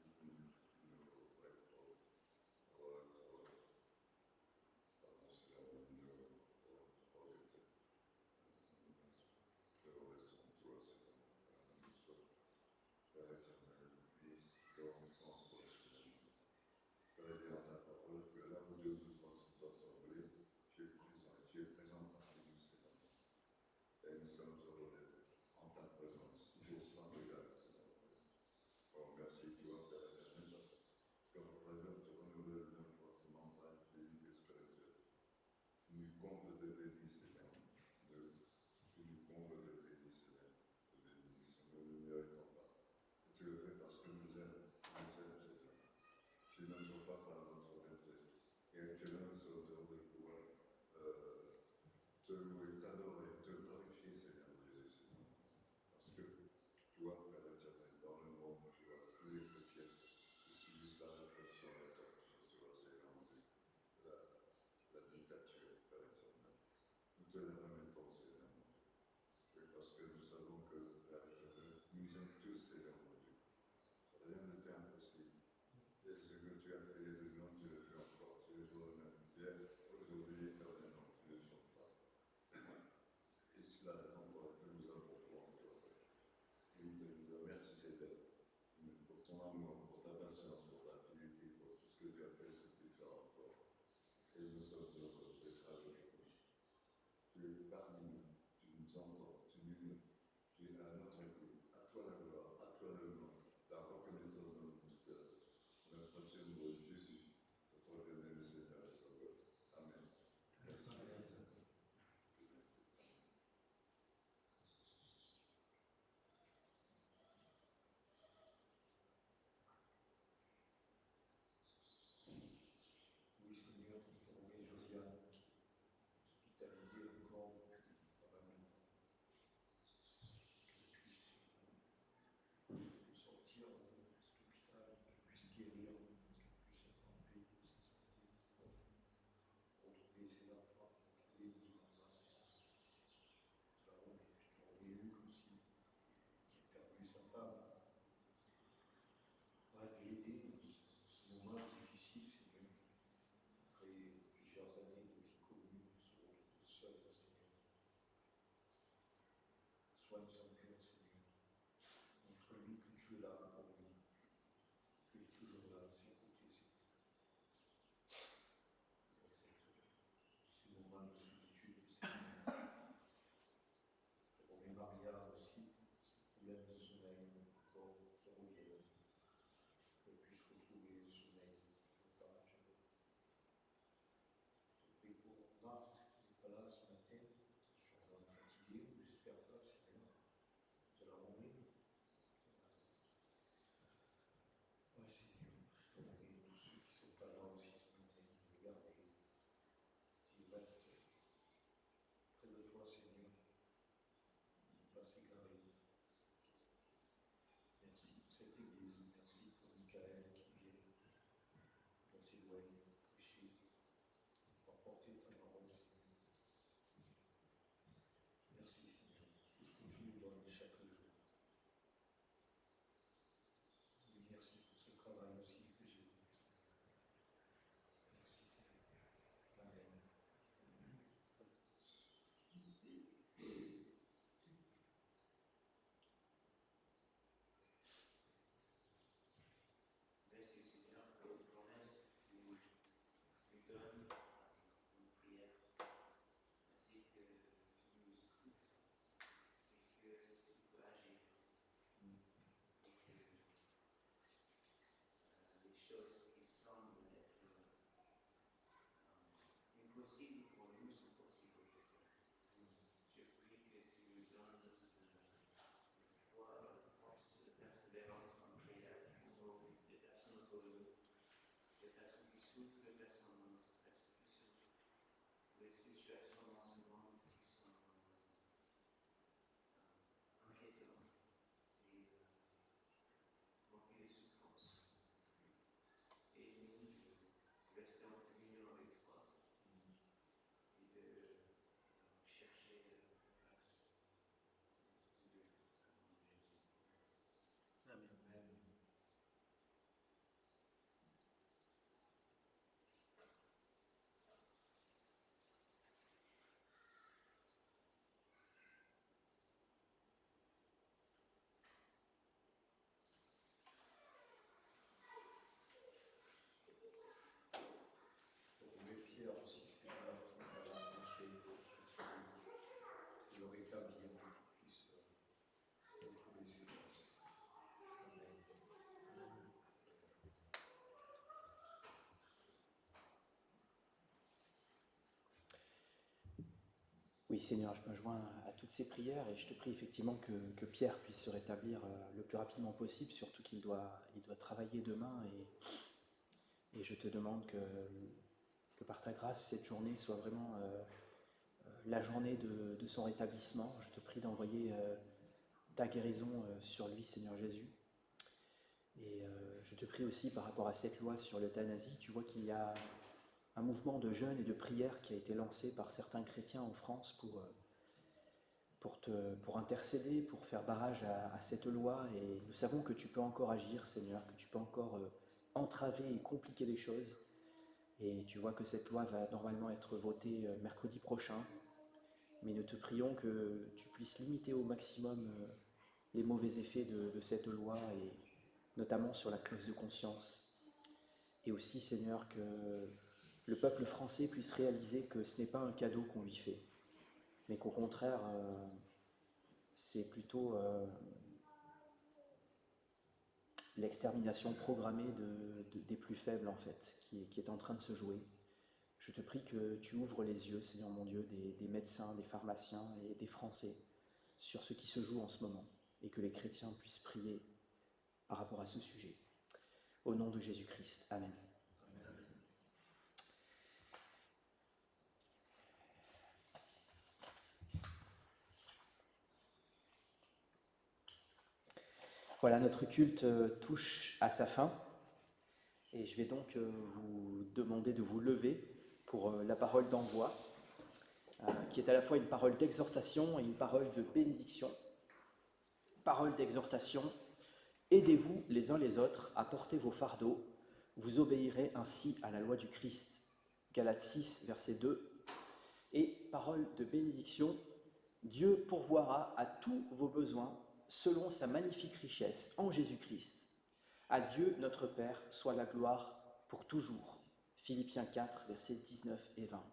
la répression, la torture, tu vois, c'est la dictature, Père éternel. Nous te la remettons, Seigneur mon Dieu. Oui, parce que nous savons que, Père éternel, nous aimons tous, Seigneur mon Dieu. Rien ne t'est impossible. Et ce que tu as créé de nous, tu le fais encore. Tu es toujours le même hier, aujourd'hui, éternellement, tu ne changes pas. Et c'est la raison pour laquelle nous avons foi en toi. Oui, te nous merci, Seigneur, pour ton amour, pour ta patience, pour ta fidélité, pour tout ce que tu as fait, ce que tu fais encore. Et nous sommes heureux d'être avec vous. Tu es parmi nous, tu nous entends, tu es à notre écoute. À toi la gloire, à toi le nom, la reconnaissance dans notre cœur. Dans le précieux nom de Jésus, notre bien-aimé Seigneur et Sauveur. Amen. Merci. Oui, Seigneur, pour envoyer Josiane, hospitalisée encore dans la nuit. Qu'elle puisse sortir de cet hôpital, qu'elle puisse guérir, qu'elle puisse être en paix pour sa santé, pour retrouver ses enfants, pour retrouver Guy Maman. Nous avons envoyé Luc aussi, qui a perdu sa femme. Va l'aider dans ce moment difficile, Seigneur. Après plusieurs années de vie commune, on se retrouve seul, Seigneur. Soigne son cœur, Seigneur. Montre-lui que tu es là pour lui. Tu es toujours là à ses côtés, Seigneur. Dans ces moments de solitude, Seigneur. Pour mes Maria aussi, ces problèmes de sommeil, encore qui reviennent. Qu'elle puisse retrouver le sommeil, le courage. Je prie pour Marthe, qui n'est pas là ce matin, sûrement fatiguée, j'espère pas, Seigneur. De la journée. Oui, Seigneur, je te prie tous ceux qui ne sont pas là aussi ce matin, de les garder, qu'ils restent près de toi, Seigneur, ne pas s'égarer. Merci pour cette église, merci pour Michael qui vient, dans ses loyers, prêcher, pour porter ta parole, Seigneur. Merci, Seigneur, pour tout ce que tu nous donnes chaque jour. Et merci pour ce travail aussi que j'ai eu. Merci, Seigneur. Amen. Merci Seigneur pour les promesses que tu nous donnes dans nos prières. Merci que tu nous écoutes et que tu peux agir. Et que les choses qui semblent être impossibles pour nous sont possibles pour toi. Je prie que tu nous donnes la foi, la force, la persévérance en prière pour des personnes connues. Des personnes qui souffrent, des personnes en persécution, des situations dans ce monde qui sont inquiétantes et remplies de souffrance. Et nous, de rester en communion avec toi et de chercher ta face de Dieu. Amen. Amen. Pour mes Pierre aussi, Seigneur, qui va la santé, et le rétablir, pour qu'il puisse retrouver ses forces. Amen. Oui, Seigneur, je me joins à toutes ces prières et je te prie effectivement que Pierre puisse se rétablir le plus rapidement possible, surtout qu'il doit travailler demain et je te demande que par ta grâce, cette journée soit vraiment la journée de son rétablissement. Je te prie d'envoyer ta guérison sur lui, Seigneur Jésus. Et Je te prie aussi par rapport à cette loi sur l'euthanasie. Tu vois qu'il y a un mouvement de jeûne et de prière qui a été lancé par certains chrétiens en France pour intercéder, pour faire barrage à cette loi. Et nous savons que tu peux encore agir, Seigneur, que tu peux encore entraver et compliquer les choses. Et tu vois que cette loi va normalement être votée mercredi prochain. Mais nous te prions que tu puisses limiter au maximum les mauvais effets de cette loi, et notamment sur la clause de conscience. Et aussi, Seigneur, que le peuple français puisse réaliser que ce n'est pas un cadeau qu'on lui fait, mais qu'au contraire, c'est plutôt l'extermination programmée des plus faibles, en fait, qui est en train de se jouer. Je te prie que tu ouvres les yeux, Seigneur mon Dieu, des médecins, des pharmaciens et des Français sur ce qui se joue en ce moment, et que les chrétiens puissent prier par rapport à ce sujet. Au nom de Jésus-Christ. Amen. Voilà, notre culte touche à sa fin, et je vais donc vous demander de vous lever pour la parole d'envoi, qui est à la fois une parole d'exhortation et une parole de bénédiction. Parole d'exhortation: aidez-vous les uns les autres à porter vos fardeaux, vous obéirez ainsi à la loi du Christ. Galates 6, verset 2. Et parole de bénédiction: Dieu pourvoira à tous vos besoins selon sa magnifique richesse en Jésus-Christ. À Dieu notre Père soit la gloire pour toujours. Philippiens 4, versets 19 et 20.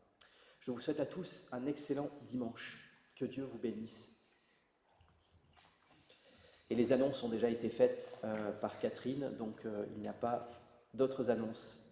Je vous souhaite à tous un excellent dimanche. Que Dieu vous bénisse. Et les annonces ont déjà été faites par Catherine, donc il n'y a pas d'autres annonces